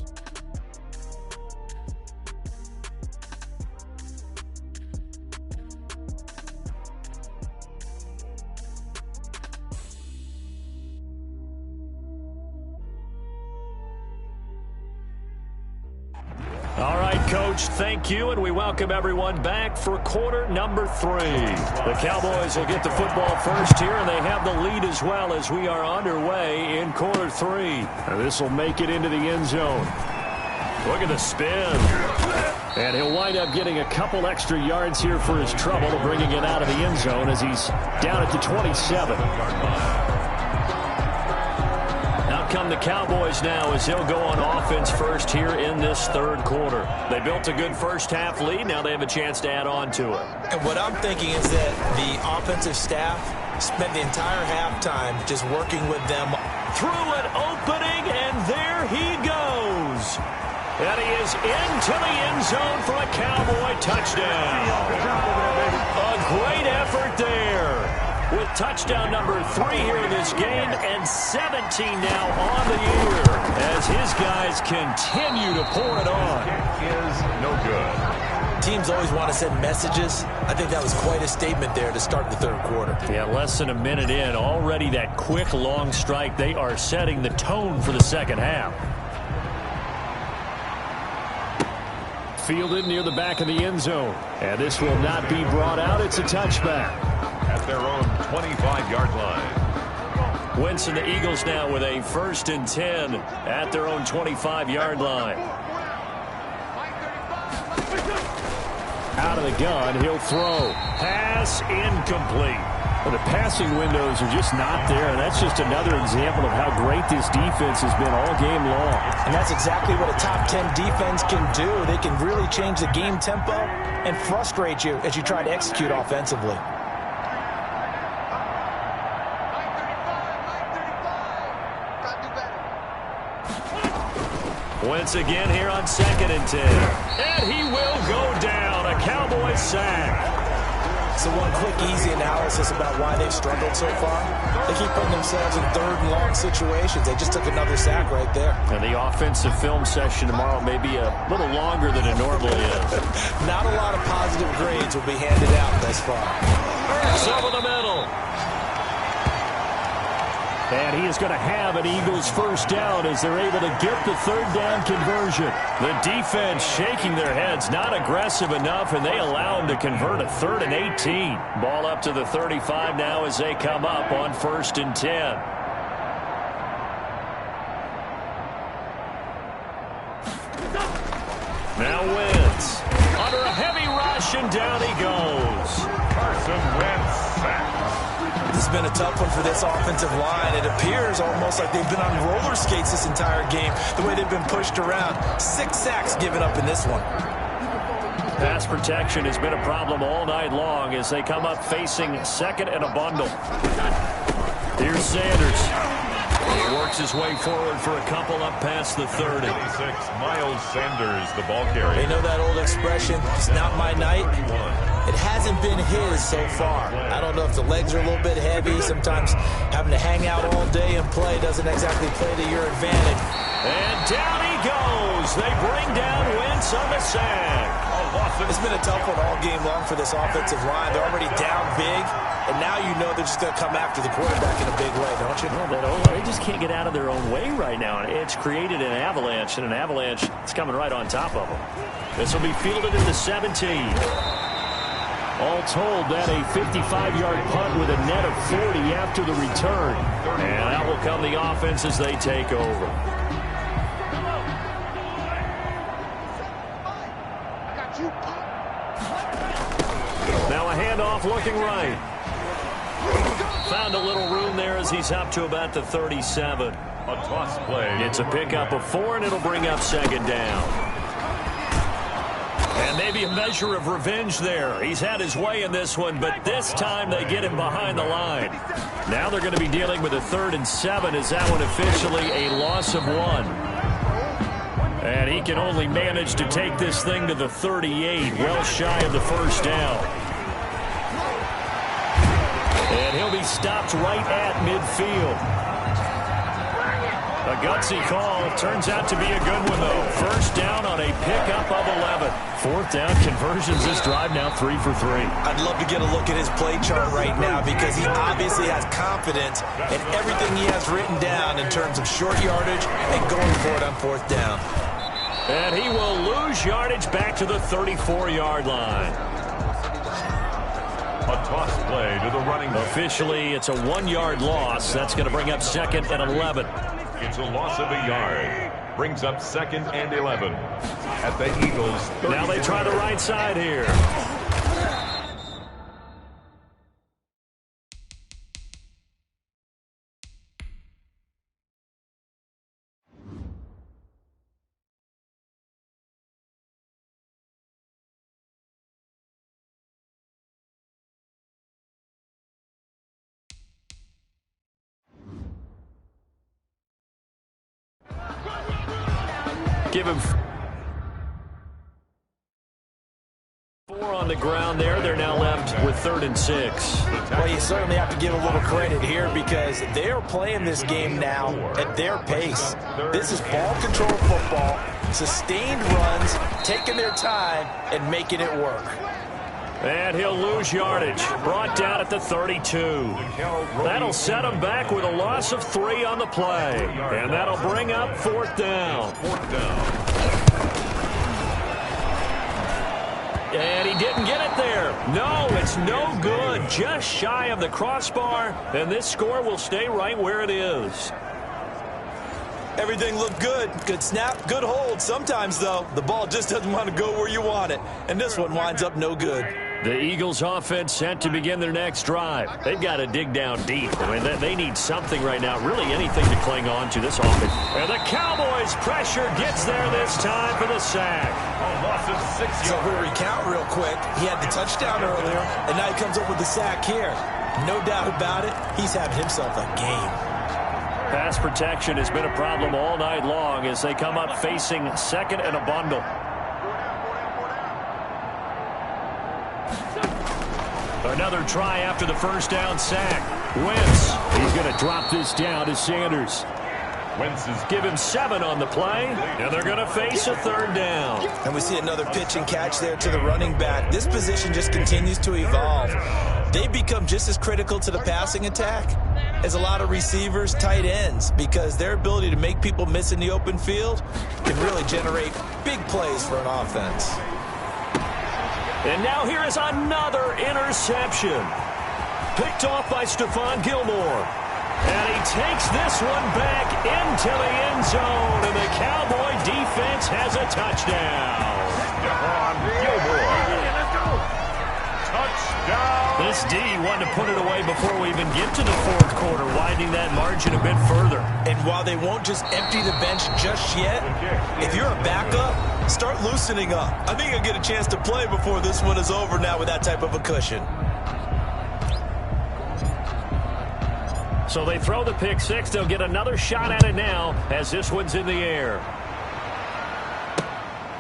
All right, Coach, thank you, and we welcome everyone back for quarter number 3. The Cowboys will get the football first here, and they have the lead as well as we are underway in quarter 3. And this will make it into the end zone. Look at the spin. And he'll wind up getting a couple extra yards here for his trouble, bringing it out of the end zone as he's down at the 27. Come the Cowboys now as they'll go on offense first here in this 3rd quarter. They built a good first half lead. Now they have a chance to add on to it. And what I'm thinking is that the offensive staff spent the entire halftime just working with them. Through an opening, and there he goes. And he is into the end zone for a Cowboy touchdown. A great effort there. With touchdown number 3 here in this game and 17 now on the year as his guys continue to pour it on. Is no good. Teams always want to send messages. I think that was quite a statement there to start the 3rd quarter. Yeah, less than a minute in. Already that quick long strike. They are setting the tone for the second half. Fielded near the back of the end zone. And this will not be brought out. It's a touchback. At their own 25-yard line. Wentz and the Eagles now with a 1st and 10 at their own 25-yard line. Out of the gun, he'll throw. Pass incomplete. Well, the passing windows are just not there, and that's just another example of how great this defense has been all game long. And that's exactly what a top 10 defense can do. They can really change the game tempo and frustrate you as you try to execute offensively. Wentz again here on 2nd and 10. And he will go down. A Cowboys sack. So one quick, easy analysis about why they've struggled so far. They keep putting themselves in 3rd and long situations. They just took another sack right there. And the offensive film session tomorrow may be a little longer than it normally is. Not a lot of positive grades will be handed out thus far. Over the middle. And he is going to have an Eagles first down as they're able to get the 3rd down conversion. The defense shaking their heads, not aggressive enough, and they allow him to convert a 3rd and 18. Ball up to the 35 now as they come up on 1st and 10. Now Wentz under a heavy rush, and down he goes. Carson Wentz sacked. This has been a tough one for this offensive line. It appears almost like they've been on roller skates this entire game, the way they've been pushed around. 6 sacks given up in this one. Pass protection has been a problem all night long as they come up facing 2nd and a bundle. Here's Sanders. He works his way forward for a couple up past the 30. 26, Miles Sanders, the ball carrier. They know that old expression, it's not my night. It hasn't been his so far. I don't know if the legs are a little bit heavy. Sometimes having to hang out all day and play doesn't exactly play to your advantage. And down he goes. They bring down Wentz on the sack. It's been a tough one all game long for this offensive line. They're already down big, and now you know they're just going to come after the quarterback in a big way, don't you? Well, they just can't get out of their own way right now. It's created an avalanche, and an avalanche is coming right on top of them. This will be fielded at the 17. All told, that a 55-yard punt with a net of 40 after the return. And out will come the offense as they take over. Now a handoff looking right. Found a little room there as he's up to about the 37. A toss play. It's a pickup of 4, and it'll bring up 2nd down. And maybe a measure of revenge there. He's had his way in this one, but this time they get him behind the line. Now they're going to be dealing with a 3rd and 7. Is that one officially a loss of 1? And he can only manage to take this thing to the 38, well shy of the first down. And he'll be stopped right at midfield. A gutsy call. Turns out to be a good one, though. First down on a pickup of 11. 4th down conversions this drive now 3 for 3. I'd love to get a look at his play chart right now because he obviously has confidence in everything he has written down in terms of short yardage and going for it on 4th down. And he will lose yardage back to the 34-yard line. A toss play to the running back. Officially, it's a 1-yard loss. That's going to bring up 2nd and 11. It's a loss of a yard. Brings up 2nd and 11 at the Eagles. Now they try the right side here. Give him 4 on the ground there. They're now left with 3rd and 6. Well, you certainly have to give a little credit here because they are playing this game now at their pace. This is ball control football, sustained runs, taking their time, and making it work. And he'll lose yardage. Brought down at the 32. That'll set him back with a loss of 3 on the play. And that'll bring up 4th down. And he didn't get it there. No, it's no good. Just shy of the crossbar. And this score will stay right where it is. Everything looked good. Good snap, good hold. Sometimes, though, the ball just doesn't want to go where you want it. And this one winds up no good. The Eagles offense set to begin their next drive. They've got to dig down deep. I mean, they need something right now, really anything to cling on to this offense. And the Cowboys pressure gets there this time for the sack. A loss of 6 So yards. we'll recount real quick. He had the touchdown earlier, and now he comes up with the sack here. No doubt about it, he's having himself a game. Pass protection has been a problem all night long as they come up facing second and a bundle. Another try after the first down sack. Wentz, he's going to drop this down to Sanders. Wentz is Give him 7 on the play, and they're going to face a third down. And we see another pitch and catch there to the running back. This position just continues to evolve. They become just as critical to the passing attack as a lot of receivers, tight ends, because their ability to make people miss in the open field can really generate big plays for an offense. And now here is another interception. Picked off by Stephon Gilmore. And he takes this one back into the end zone, and the Cowboy defense has a touchdown. Stephon Gilmore. Touchdown. This D wanted to put it away before we even get to the fourth quarter, widening that margin a bit further. And while they won't just empty the bench just yet, if you're a backup, start loosening up. I think you'll get a chance to play before this one is over now with that type of a cushion. So they throw the pick six. They'll get another shot at it now as this one's in the air.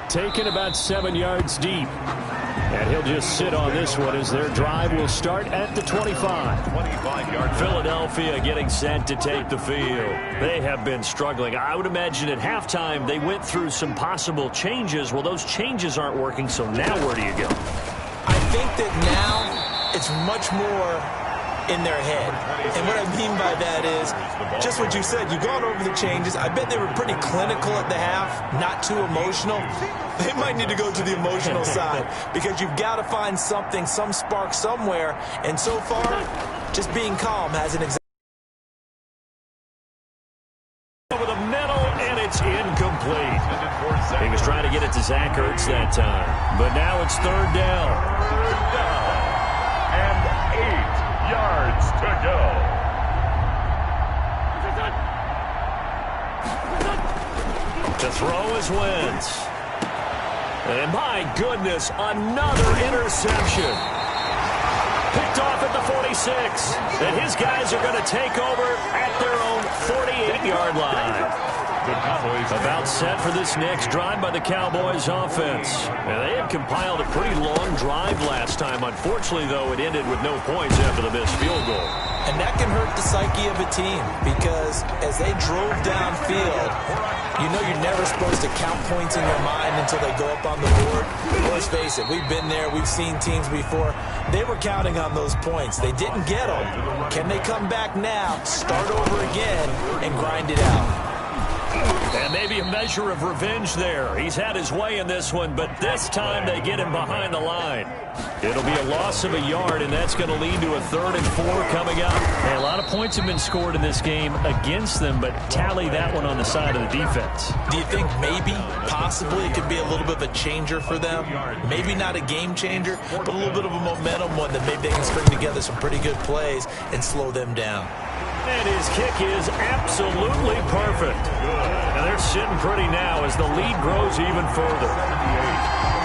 Taken about 7 yards deep. And he'll just sit on this one as their drive will start at the 25. 25-yard Philadelphia getting set to take the field. They have been struggling. I would imagine at halftime they went through some possible changes. Well, those changes aren't working, so now where do you go? I think that now it's much more in their head. And what I mean by that is just what you said. You've gone over the changes. I bet they were pretty clinical at the half, not too emotional. They might need to go to the emotional side because you've got to find something, some spark somewhere. And so far, just being calm hasn't exactly. Over the middle, and it's incomplete. He was trying to get it to Zach Ertz that time. But now it's third down. Third down. And 8 yards to go. To throw is Wentz. And my goodness, another interception. Picked off at the 46. And his guys are going to take over at their own 48-yard line. About set for this next drive by the Cowboys offense. And they had compiled a pretty long drive last time. Unfortunately, though, it ended with no points after the missed field goal. And that can hurt the psyche of a team because as they drove downfield, you know you're never supposed to count points in your mind until they go up on the board. Let's face it, we've been there. We've seen teams before. They were counting on those points. They didn't get them. Can they come back now, start over again, and grind it out? And maybe a measure of revenge there. He's had his way in this one, but this time they get him behind the line. It'll be a loss of a yard, and that's going to lead to a 3rd and 4 coming up. Hey, a lot of points have been scored in this game against them, but tally that one on the side of the defense. Do you think maybe, possibly, it could be a little bit of a changer for them? Maybe not a game changer, but a little bit of a momentum one that maybe they can string together some pretty good plays and slow them down. And his kick is absolutely perfect. And they're sitting pretty now as the lead grows even further.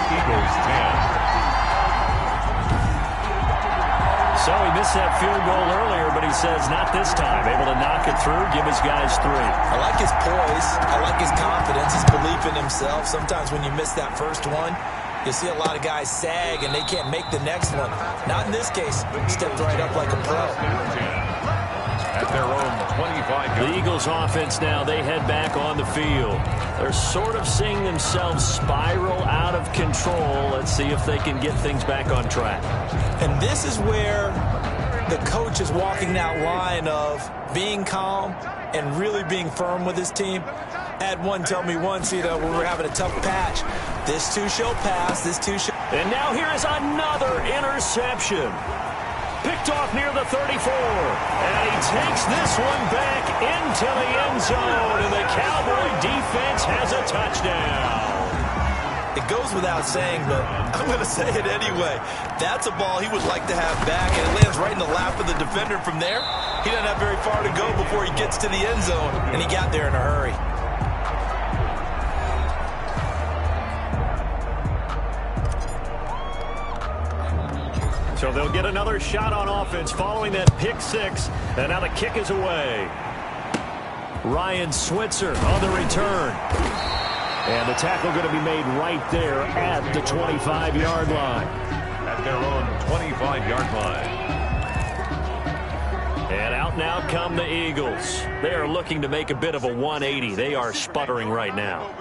Eagles 10. So he missed that field goal earlier, but he says not this time. Able to knock it through, give his guys 3. I like his poise. I like his confidence, his belief in himself. Sometimes when you miss that first one, you see a lot of guys sag and they can't make the next one. Not in this case. Stepped right up like a pro. At their own 25. The Eagles offense now, they head back on the field. They're sort of seeing themselves spiral out of control. Let's see if they can get things back on track. And this is where the coach is walking that line of being calm and really being firm with his team. Had one tell me once, when we were having a tough patch, this too shall pass, this too shall... And now here is another interception. Picked off near the 34. And he takes this one back into the end zone. And the Cowboy defense has a touchdown. It goes without saying, but I'm going to say it anyway. That's a ball he would like to have back, and it lands right in the lap of the defender from there. He doesn't have very far to go before he gets to the end zone, and he got there in a hurry. So they'll get another shot on offense following that pick 6, and now the kick is away. Ryan Switzer on the return. And the tackle going to be made right there at the 25-yard line. At their own 25-yard line. And out now come the Eagles. They are looking to make a bit of a 180. They are sputtering right now.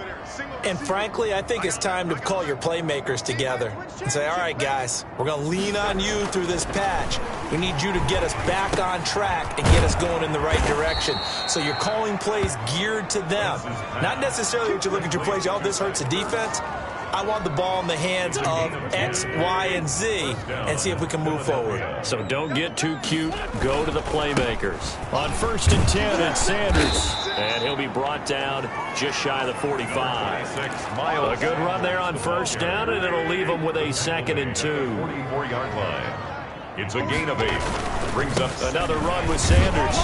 And frankly, I think it's time to call your playmakers together and say, all right, guys, we're going to lean on you through this patch. We need you to get us back on track and get us going in the right direction. So you're calling plays geared to them. Not necessarily what you look at your plays, oh, this hurts the defense. I want the ball in the hands of X, Y, and Z and see if we can move forward. So don't get too cute. Go to the playmakers. On 1st and 10, it's Sanders. And he'll be brought down just shy of the 45. A good run there on 1st down, and it'll leave him with a 2nd and 2. 44-yard line. It's a gain of 8. Brings up another run with Sanders.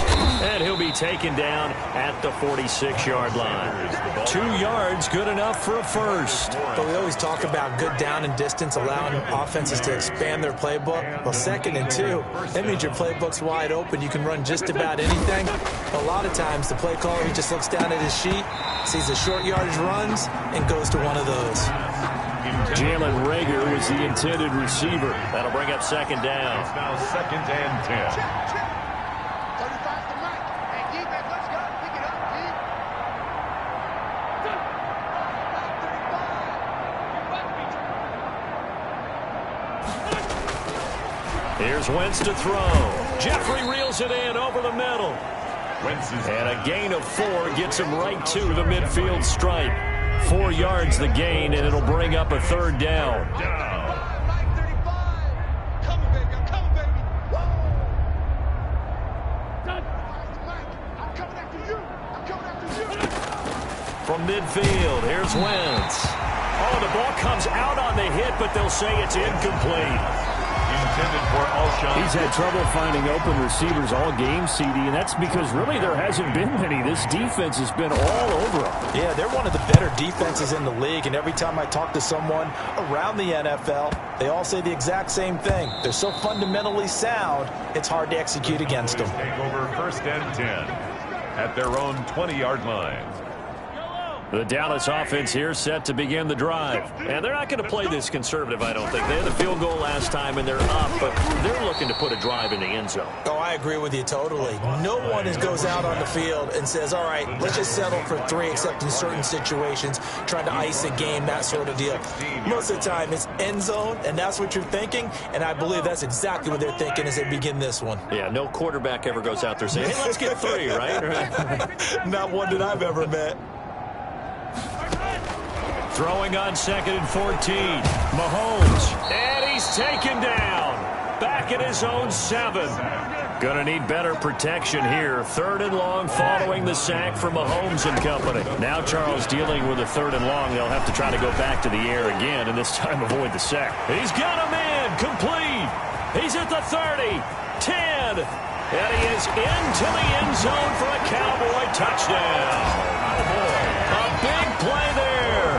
And he'll be taken down at the 46-yard line. 2 yards, good enough for a first. But we always talk about good down and distance, allowing offenses to expand their playbook. Well, 2nd and 2, that means your playbook's wide open. You can run just about anything. A lot of times, the play caller, he just looks down at his sheet, sees the short yardage runs, and goes to one of those. Jalen Reagor was the intended receiver. That'll bring up 2nd down. It's now 2nd and 10. 35 to Mike. Hey, defense, let's go. Pick it up, Pete. 35. Here's Wentz to throw. Jeffrey reels it in over the middle. And a gain of 4 gets him right to the midfield stripe. 4 yards the gain, and it'll bring up a 3rd down. Mike 35. Coming, baby. I'm coming, baby. Whoa. Mike, I'm coming after you. I'm coming after you. From midfield, here's Wentz. Oh, the ball comes out on the hit, but they'll say it's incomplete. Intended for Alshon. He's had trouble finding open receivers all game, CD, and that's because really there hasn't been many. This defense has been all over them. Yeah, they're one of the better defenses in the league, and every time I talk to someone around the NFL, they all say the exact same thing. They're so fundamentally sound, it's hard to execute against them. Take over 1st and 10 at their own 20-yard line. The Dallas offense here set to begin the drive. And they're not going to play this conservative, I don't think. They had the field goal last time, and they're up, but they're looking to put a drive in the end zone. Oh, I agree with you totally. No one goes out on the field and says, all right, let's just settle for 3, except in certain situations, trying to ice a game, that sort of deal. Most of the time, it's end zone, and that's what you're thinking, and I believe that's exactly what they're thinking as they begin this one. Yeah, no quarterback ever goes out there saying, hey, let's get 3, right? Not one that I've ever met. Throwing on 2nd and 14. Mahomes. And he's taken down. Back at his own 7. Gonna need better protection here. 3rd and long following the sack from Mahomes and company. Now Charles dealing with a 3rd and long. They'll have to try to go back to the air again, and this time avoid the sack. He's got him in. Complete. He's at the 30. 10. And he is into the end zone for a Cowboy touchdown. A big play there.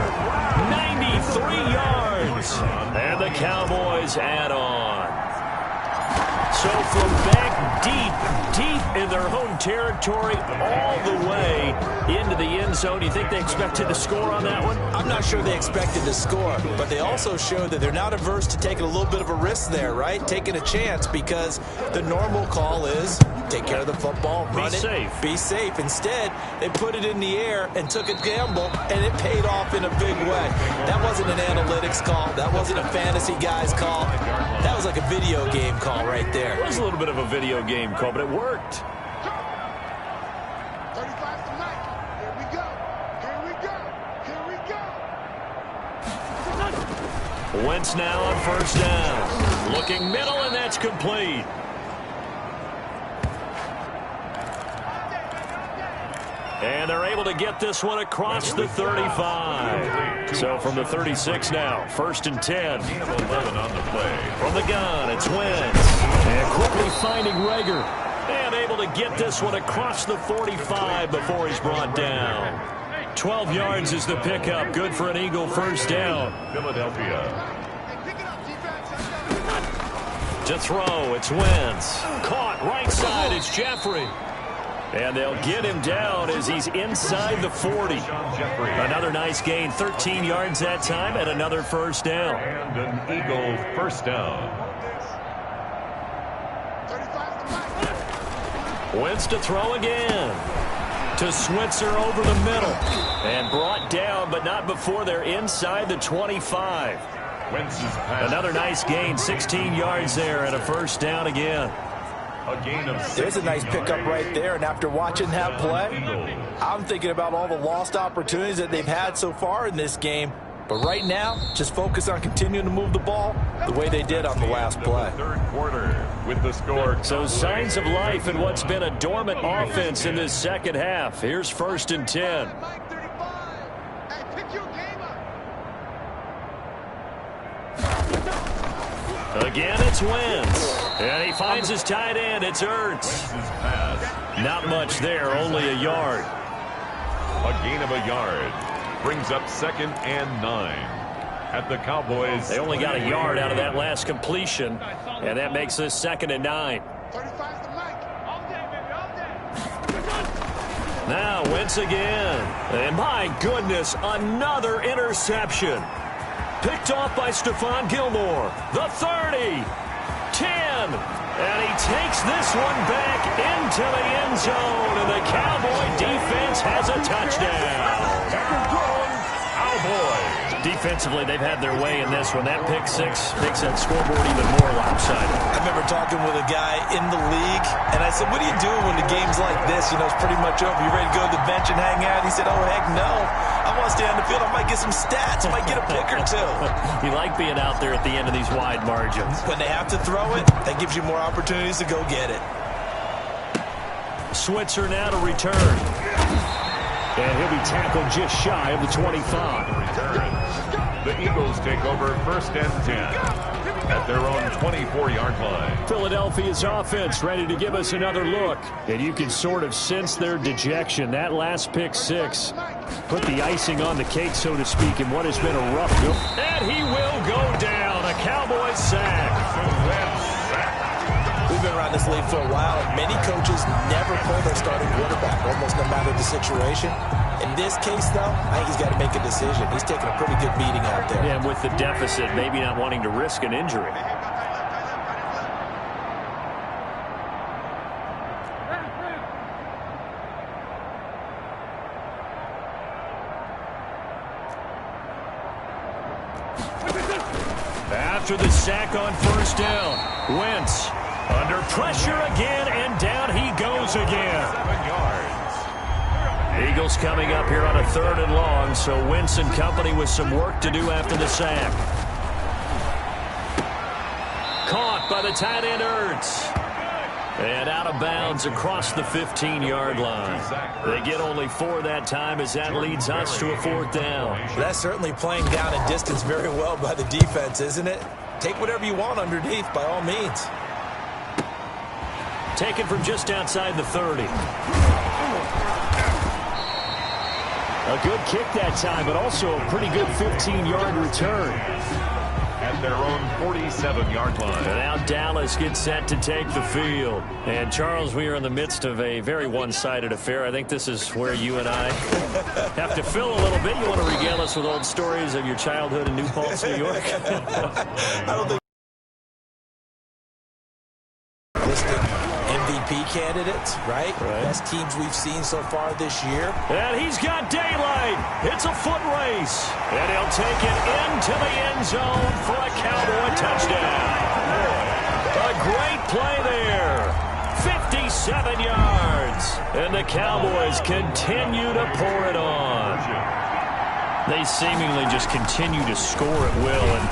93 yards. And the Cowboys add on. So from back deep in their own territory, all the way into the end zone, you think they expected to score on that one? I'm not sure they expected to score, but they also showed that they're not averse to taking a little bit of a risk there, right? Taking a chance, because the normal call is take care of the football, run it, be safe. Instead, they put it in the air and took a gamble, and it paid off in a big way. That wasn't an analytics call. That wasn't a fantasy guy's call. That was like a video game call right there. It was a little bit of a video game call, but it worked. 35 to Mike. Here we go. Here we go. Here we go. Wentz now on 1st down. Looking middle, and that's complete. And they're able to get this one across the 35. So from the 36 now, 1st and 10. 11 on the play. From the gun, it's Wentz. And quickly finding Reagor. And able to get this one across the 45 before he's brought down. 12 yards is the pickup. Good for an Eagle 1st down. Philadelphia. To throw, it's Wentz. Caught right side, it's Jeffrey. And they'll get him down as he's inside the 40. Another nice gain, 13 yards that time, and another first down. And an Eagle first down. Wentz to throw again. To Switzer over the middle. And brought down, but not before they're inside the 25. Wentz's pass. Another nice gain, 16 yards there, and a first down again. A gain of 6. There's a nice pickup right there, and after watching that play, I'm thinking about all the lost opportunities that they've had so far in this game. But right now, just focus on continuing to move the ball the way they did on the last play. Third quarter with the score. So signs of life in what's been a dormant offense in this second half. Here's 1st and 10. Again, it's Wentz. And he finds his tight end. It's Ertz. Not much there, only a yard. A gain of a yard. Brings up 2nd and 9. At the Cowboys. They only got a yard out of that last completion. And that makes this 2nd and 9. Now Wentz again. And my goodness, another interception. Picked off by Stephon Gilmore. The 30. 10. And he takes this one back into the end zone. And the Cowboy defense has a touchdown. Cowboys. Defensively, they've had their way in this one. That pick 6 makes that scoreboard even more lopsided. I remember talking with a guy in the league, and I said, what do you do when the game's like this? You know, it's pretty much over. You ready to go to the bench and hang out? He said, oh, heck no. I want to stay on the field. I might get some stats. I might get a pick or two. You like being out there at the end of these wide margins. When they have to throw it, that gives you more opportunities to go get it. Switzer now to return. And he'll be tackled just shy of the 25. The Eagles take over 1st and 10 at their own 24-yard line. Philadelphia's offense ready to give us another look. And you can sort of sense their dejection. That last pick 6 put the icing on the cake, so to speak, in what has been a rough go. And he will go down. A Cowboys sack. We've been around this league for a while, and many coaches never pull their starting quarterback, almost no matter the situation. In this case, though, I think he's got to make a decision. He's taking a pretty good beating out there. Yeah, and with the deficit, maybe not wanting to risk an injury. After the sack on 1st down, Wentz under pressure again, and down he goes again. 7 yards. Eagles coming up here on a 3rd and long, so Wentz and company with some work to do after the sack. Caught by the tight end Ertz. And out of bounds across the 15-yard line. They get only 4 that time as that leads us to a 4th down. That's certainly playing down in distance very well by the defense, isn't it? Take whatever you want underneath, by all means. Taken from just outside the 30. A good kick that time, but also a pretty good 15-yard return. At their own 47-yard line. And now Dallas gets set to take the field. And, Charles, we are in the midst of a very one-sided affair. I think this is where you and I have to fill a little bit. You want to regale us with old stories of your childhood in New Paltz, New York? I don't think MVP candidates, right? Best teams we've seen so far this year. And he's got daylight. It's a foot race. And he'll take it into the end zone for a Cowboy touchdown. A great play there. 57 yards. And the Cowboys continue to pour it on. They seemingly just continue to score at will. And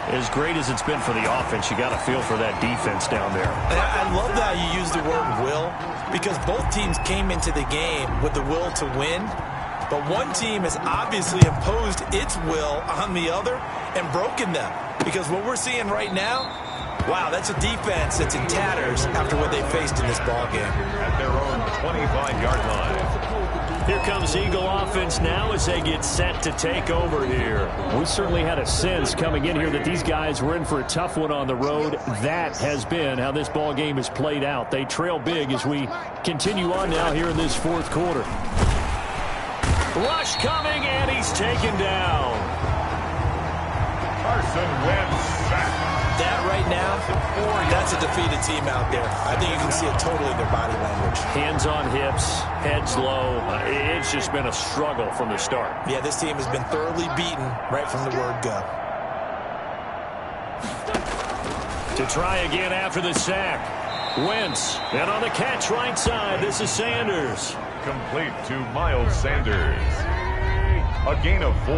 as great as it's been for the offense, you got to feel for that defense down there. I love how you use the word will, because both teams came into the game with the will to win, but one team has obviously imposed its will on the other and broken them. Because what we're seeing right now, wow, that's a defense that's in tatters after what they faced in this ballgame. At their own 25-yard line. Here comes Eagle offense now as they get set to take over here. We certainly had a sense coming in here that these guys were in for a tough one on the road. That has been how this ball game has played out. They trail big as we continue on now here in this fourth quarter. Rush coming, and he's taken down. Carson Wentz sacked. That right now, that's a defeated team out there. I think you can see it totally in their body language. Hands on hips, heads low. It's just been a struggle from the start. Yeah, this team has been thoroughly beaten right from the word go. To try again after the sack. Wentz, and on the catch right side, this is Sanders. Complete to Miles Sanders. A gain of 4.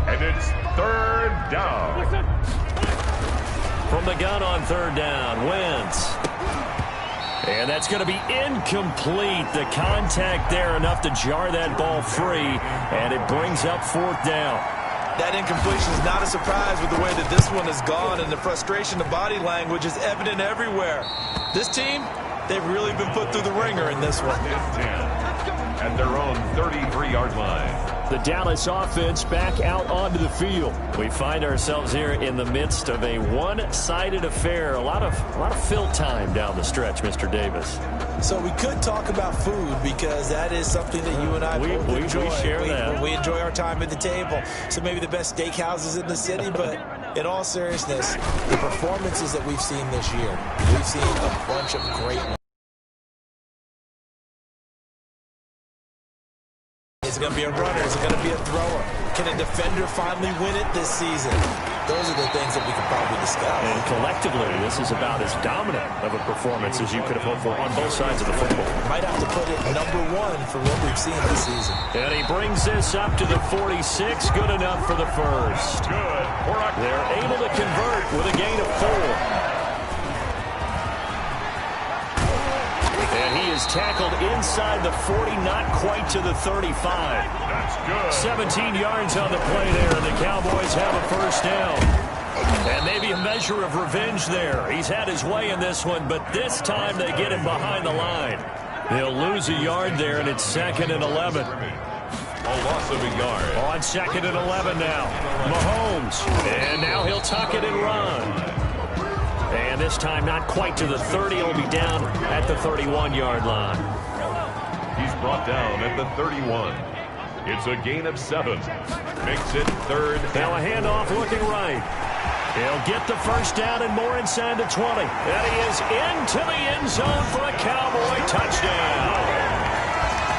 And it's 3rd down. From the gun on 3rd down, Wentz. And that's going to be incomplete. The contact there enough to jar that ball free, and it brings up 4th down. That incompletion is not a surprise with the way that this one has gone, and the frustration of body language is evident everywhere. This team, they've really been put through the ringer in this one. 10 at their own 33-yard line. The Dallas offense back out onto the field. We find ourselves here in the midst of a one-sided affair. A lot of fill time down the stretch, Mr. Davis. So we could talk about food because that is something that you and I both enjoy. We share that. We enjoy our time at the table. So maybe the best steakhouses in the city, but in all seriousness, the performances that we've seen this year, we've seen a bunch of great ones. Is it going to be a runner? Is it going to be a thrower? Can a defender finally win it this season? Those are the things that we could probably discuss. And collectively, this is about as dominant of a performance as you could have hoped for on both sides of the football. Might have to put it #1 for what we've seen this season. And he brings this up to the 46. Good enough for the first. Good. They're able to convert with a gain of 4. And he is tackled inside the 40, not quite to the 35. That's good. 17 yards on the play there, and the Cowboys have a first down. And maybe a measure of revenge there. He's had his way in this one, but this time they get him behind the line. They'll lose a yard there, and it's 2nd and 11. A loss of a yard. On 2nd and 11 now. Mahomes. And now he'll tuck it and run. And this time not quite to the 30. He'll be down at the 31-yard line. He's brought down at the 31. It's a gain of 7. Makes it 3rd. Now a handoff looking right. He'll get the first down and more inside the 20. And he is into the end zone for a Cowboy touchdown.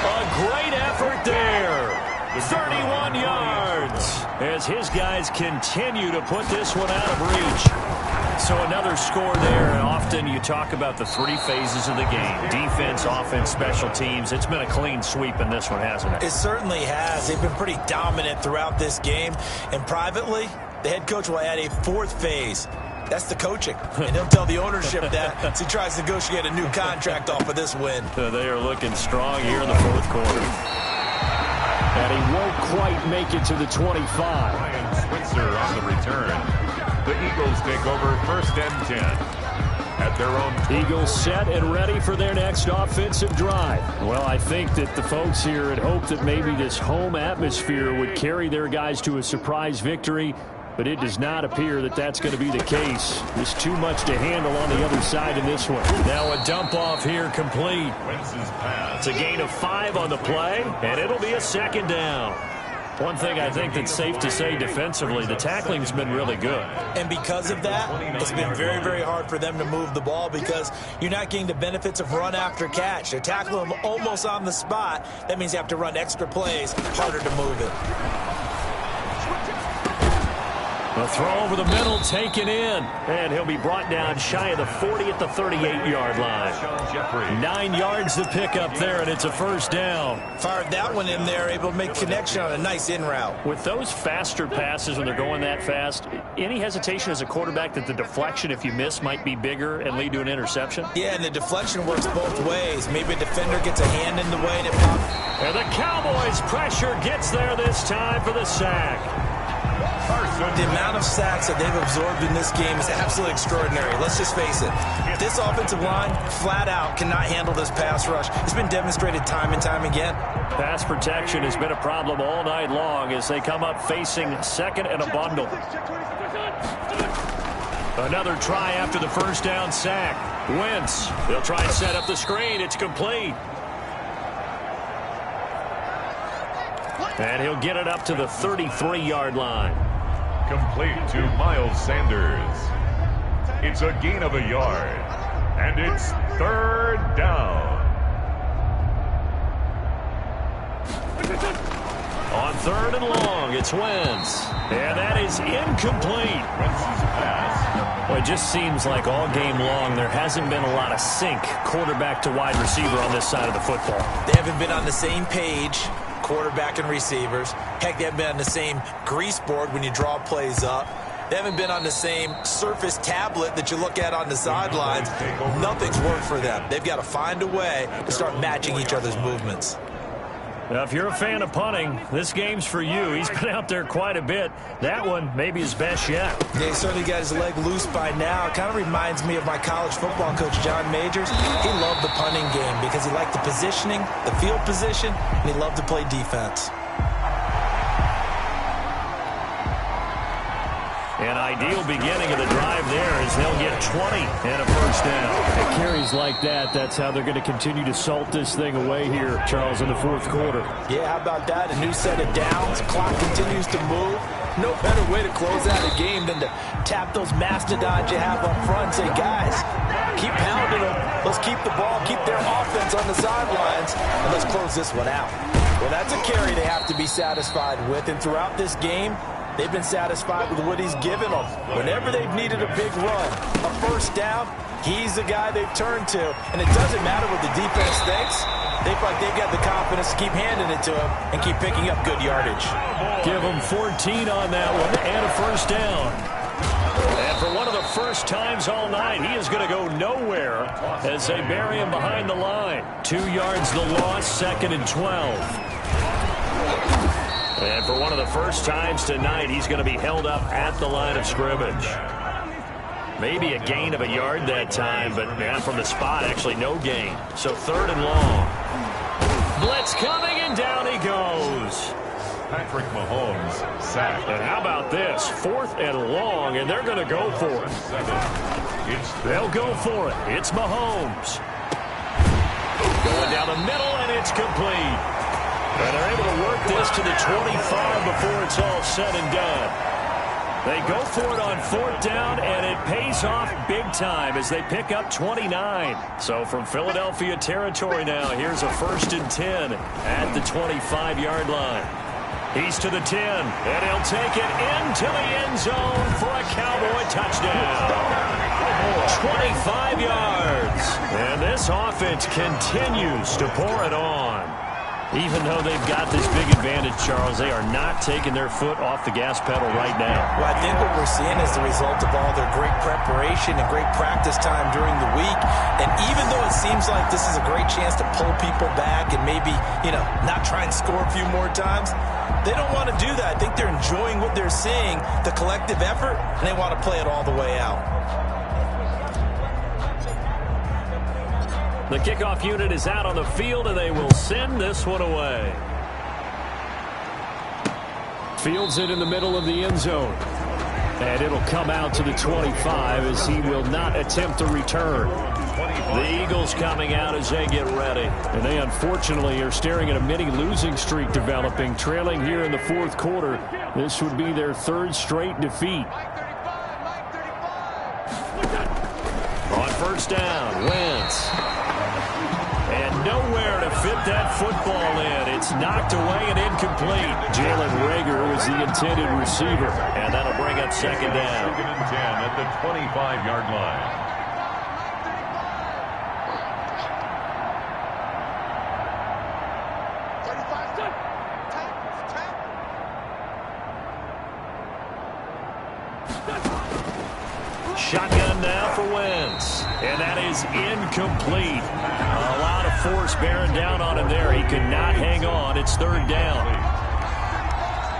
A great effort there. 31 yards as his guys continue to put this one out of reach. So another score there, and often you talk about the 3 phases of the game. Defense, offense, special teams. It's been a clean sweep in this one, hasn't it? It certainly has. They've been pretty dominant throughout this game. And privately, the head coach will add a 4th phase. That's the coaching. And he'll tell the ownership that as he tries to negotiate a new contract off of this win. They are looking strong here in the 4th quarter. And he won't quite make it to the 25. Ryan Switzer on the return. The Eagles take over 1st and 10 at their own. Eagles set and ready for their next offensive drive. Well, I think that the folks here had hoped that maybe this home atmosphere would carry their guys to a surprise victory, but it does not appear that that's going to be the case. There's too much to handle on the other side in this one. Now a dump off here complete. Wentz's pass. It's a gain of 5 on the play, and it'll be a 2nd down. One thing I think that's safe to say defensively, the tackling's been really good. And because of that, it's been very, very hard for them to move the ball because you're not getting the benefits of run after catch. They're tackling them almost on the spot. That means you have to run extra plays, harder to move it. The throw over the middle, taken in. And he'll be brought down shy of the 40 at the 38-yard line. 9 yards to pick up there, and it's a first down. Fired that one in there, able to make connection on a nice in route. With those faster passes when they're going that fast, any hesitation as a quarterback that the deflection, if you miss, might be bigger and lead to an interception? Yeah, and the deflection works both ways. Maybe a defender gets a hand in the way and it pops. And the Cowboys' pressure gets there this time for the sack. The amount of sacks that they've absorbed in this game is absolutely extraordinary. Let's just face it. This offensive line, flat out, cannot handle this pass rush. It's been demonstrated time and time again. Pass protection has been a problem all night long as they come up facing second and a bundle. Another try after the first down sack. Wentz, they'll try and set up the screen. It's complete. And he'll get it up to the 33-yard line. Complete to Miles Sanders. It's a gain of a yard. And it's third down. On third and long, it's Wentz. And that is incomplete. Wentz's pass. Well, it just seems like all game long there hasn't been a lot of sync quarterback to wide receiver on this side of the football. They haven't been on the same page, quarterback and receivers. Heck, they haven't been on the same grease board when you draw plays up. They haven't been on the same Surface tablet that you look at on the sidelines. Nothing's worked for them. They've got to find a way to start matching each other's movements. Now, if you're a fan of punting, this game's for you. He's been out there quite a bit. That one, maybe his best yet. Yeah, he certainly got his leg loose by now. It kind of reminds me of my college football coach, John Majors. He loved the punting game because he liked the positioning, the field position, and he loved to play defense. An ideal beginning of the drive there as they'll get 20 and a first down. At carries like that, that's how they're going to continue to salt this thing away here, Charles, in the fourth quarter. Yeah, how about that? A new set of downs. Clock continues to move. No better way to close out a game than to tap those mastodons you have up front and say, guys, keep pounding them. Let's keep the ball, keep their offense on the sidelines, and let's close this one out. Well, that's a carry they have to be satisfied with, and throughout this game, they've been satisfied with what he's given them. Whenever they've needed a big run, a first down, he's the guy they've turned to. And it doesn't matter what the defense thinks. They feel like they've got the confidence to keep handing it to him and keep picking up good yardage. Give him 14 on that one and a first down. And for one of the first times all night, he is going to go nowhere as they bury him behind the line. 2 yards the loss, second and 12. And for one of the first times tonight, he's going to be held up at the line of scrimmage. Maybe a gain of a yard that time, but from the spot, actually no gain. So third and long. Blitz coming, and down he goes. Patrick Mahomes sacked. And how about this? Fourth and long, and they're going to go for it. They'll go for it. It's Mahomes. Going down the middle, and it's complete. And they're able to work this to the 25 before it's all said and done. They go for it on fourth down, and it pays off big time as they pick up 29. So from Philadelphia territory now, here's a 1st and 10 at the 25-yard line. He's to the 10, and he'll take it into the end zone for a Cowboy touchdown. 25 yards. And this offense continues to pour it on. Even though they've got this big advantage, Charles, they are not taking their foot off the gas pedal right now. Well, I think what we're seeing is the result of all their great preparation and great practice time during the week. And even though it seems like this is a great chance to pull people back and maybe, not try and score a few more times, they don't want to do that. I think they're enjoying what they're seeing, the collective effort, and they want to play it all the way out. The kickoff unit is out on the field, and they will send this one away. Fields it in the middle of the end zone. And it'll come out to the 25 as he will not attempt to return. The Eagles coming out as they get ready. And they unfortunately are staring at a mini losing streak developing, trailing here in the fourth quarter. This would be their 3rd straight defeat. On first down, Wentz. And nowhere to fit that football in. It's knocked away and incomplete. Jalen Reagor was the intended receiver. And that'll bring up second down. 2nd and 10 at the 25-yard line. Shotgun now for Wentz. And that is incomplete. A lot of force bearing down on him there. He could not hang on. It's third down.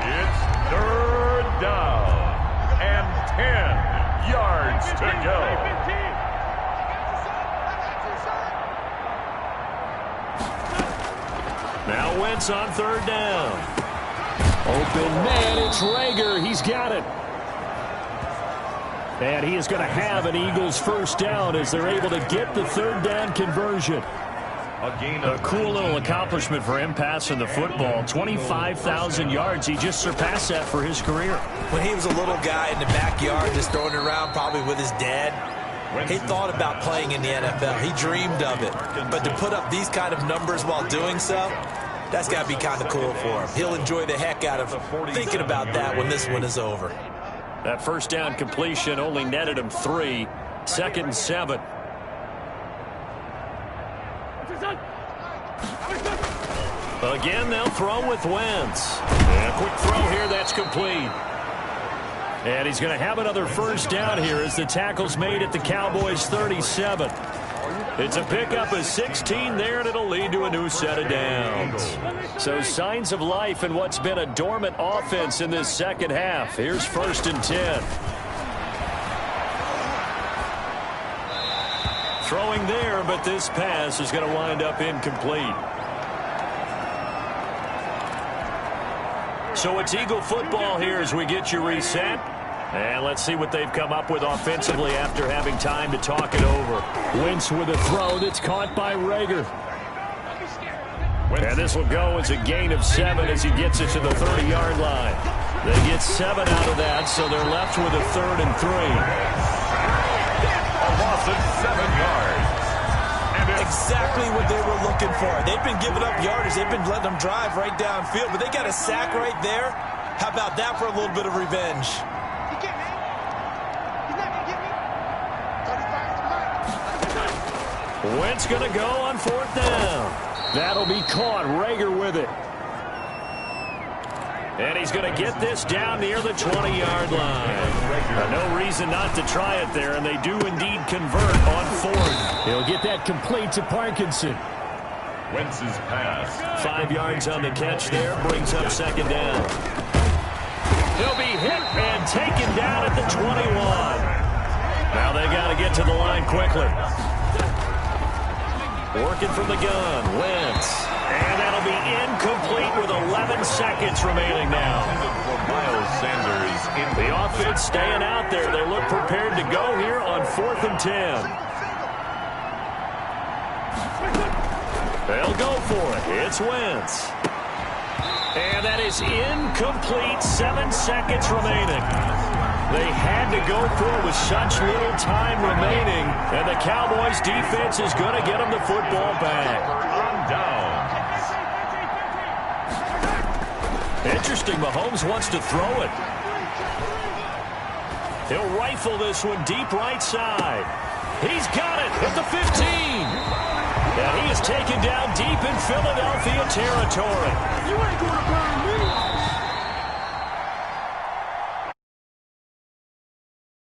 It's third down. And 10 yards to go. Now Wentz on third down. Open man, it's Rager. He's got it. And he is going to have an Eagles first down as they're able to get the third down conversion. A cool little accomplishment for him passing the football. 25,000 yards. He just surpassed that for his career. When he was a little guy in the backyard just throwing it around probably with his dad, he thought about playing in the NFL. He dreamed of it. But to put up these kind of numbers while doing so, that's got to be kind of cool for him. He'll enjoy the heck out of thinking about that when this one is over. That first down completion only netted him 3. 2nd and 7. Again, they'll throw with Wentz. And a quick throw here, that's complete. And he's going to have another first down here as the tackle's made at the Cowboys' 37. It's a pickup of 16 there, and it'll lead to a new set of downs. So signs of life in what's been a dormant offense in this second half. Here's 1st and 10. Throwing there, but this pass is going to wind up incomplete. So it's Eagle football here as we get you reset. And let's see what they've come up with offensively after having time to talk it over. Wentz with a throw that's caught by Rager. And this will go as a gain of 7 as he gets it to the 30-yard line. They get 7 out of that, so they're left with a 3rd and 3. A loss of 7 yards. Exactly what they were looking for. They've been giving up yardage. They've been letting them drive right downfield, but they got a sack right there. How about that for a little bit of revenge? Wentz going to go on 4th down. That'll be caught. Rager with it. And he's going to get this down near the 20-yard line. No reason not to try it there, and they do indeed convert on 4th. He'll get that complete to Parkinson. Wentz's pass. 5 yards on the catch there, brings up 2nd down. He'll be hit and taken down at the 21. Now they got to get to the line quickly. Working from the gun, Wentz. And that'll be incomplete with 11 seconds remaining now. Miles Sanders in the offense staying out there. They look prepared to go here on 4th and 10. They'll go for it. It's Wentz. And that is incomplete. 7 seconds remaining. They had to go for it with such little time remaining, and the Cowboys defense is going to get them the football back. on down. Interesting, Mahomes wants to throw it. He'll rifle this one deep right side. He's got it at the 15. And he is taken down deep in Philadelphia territory.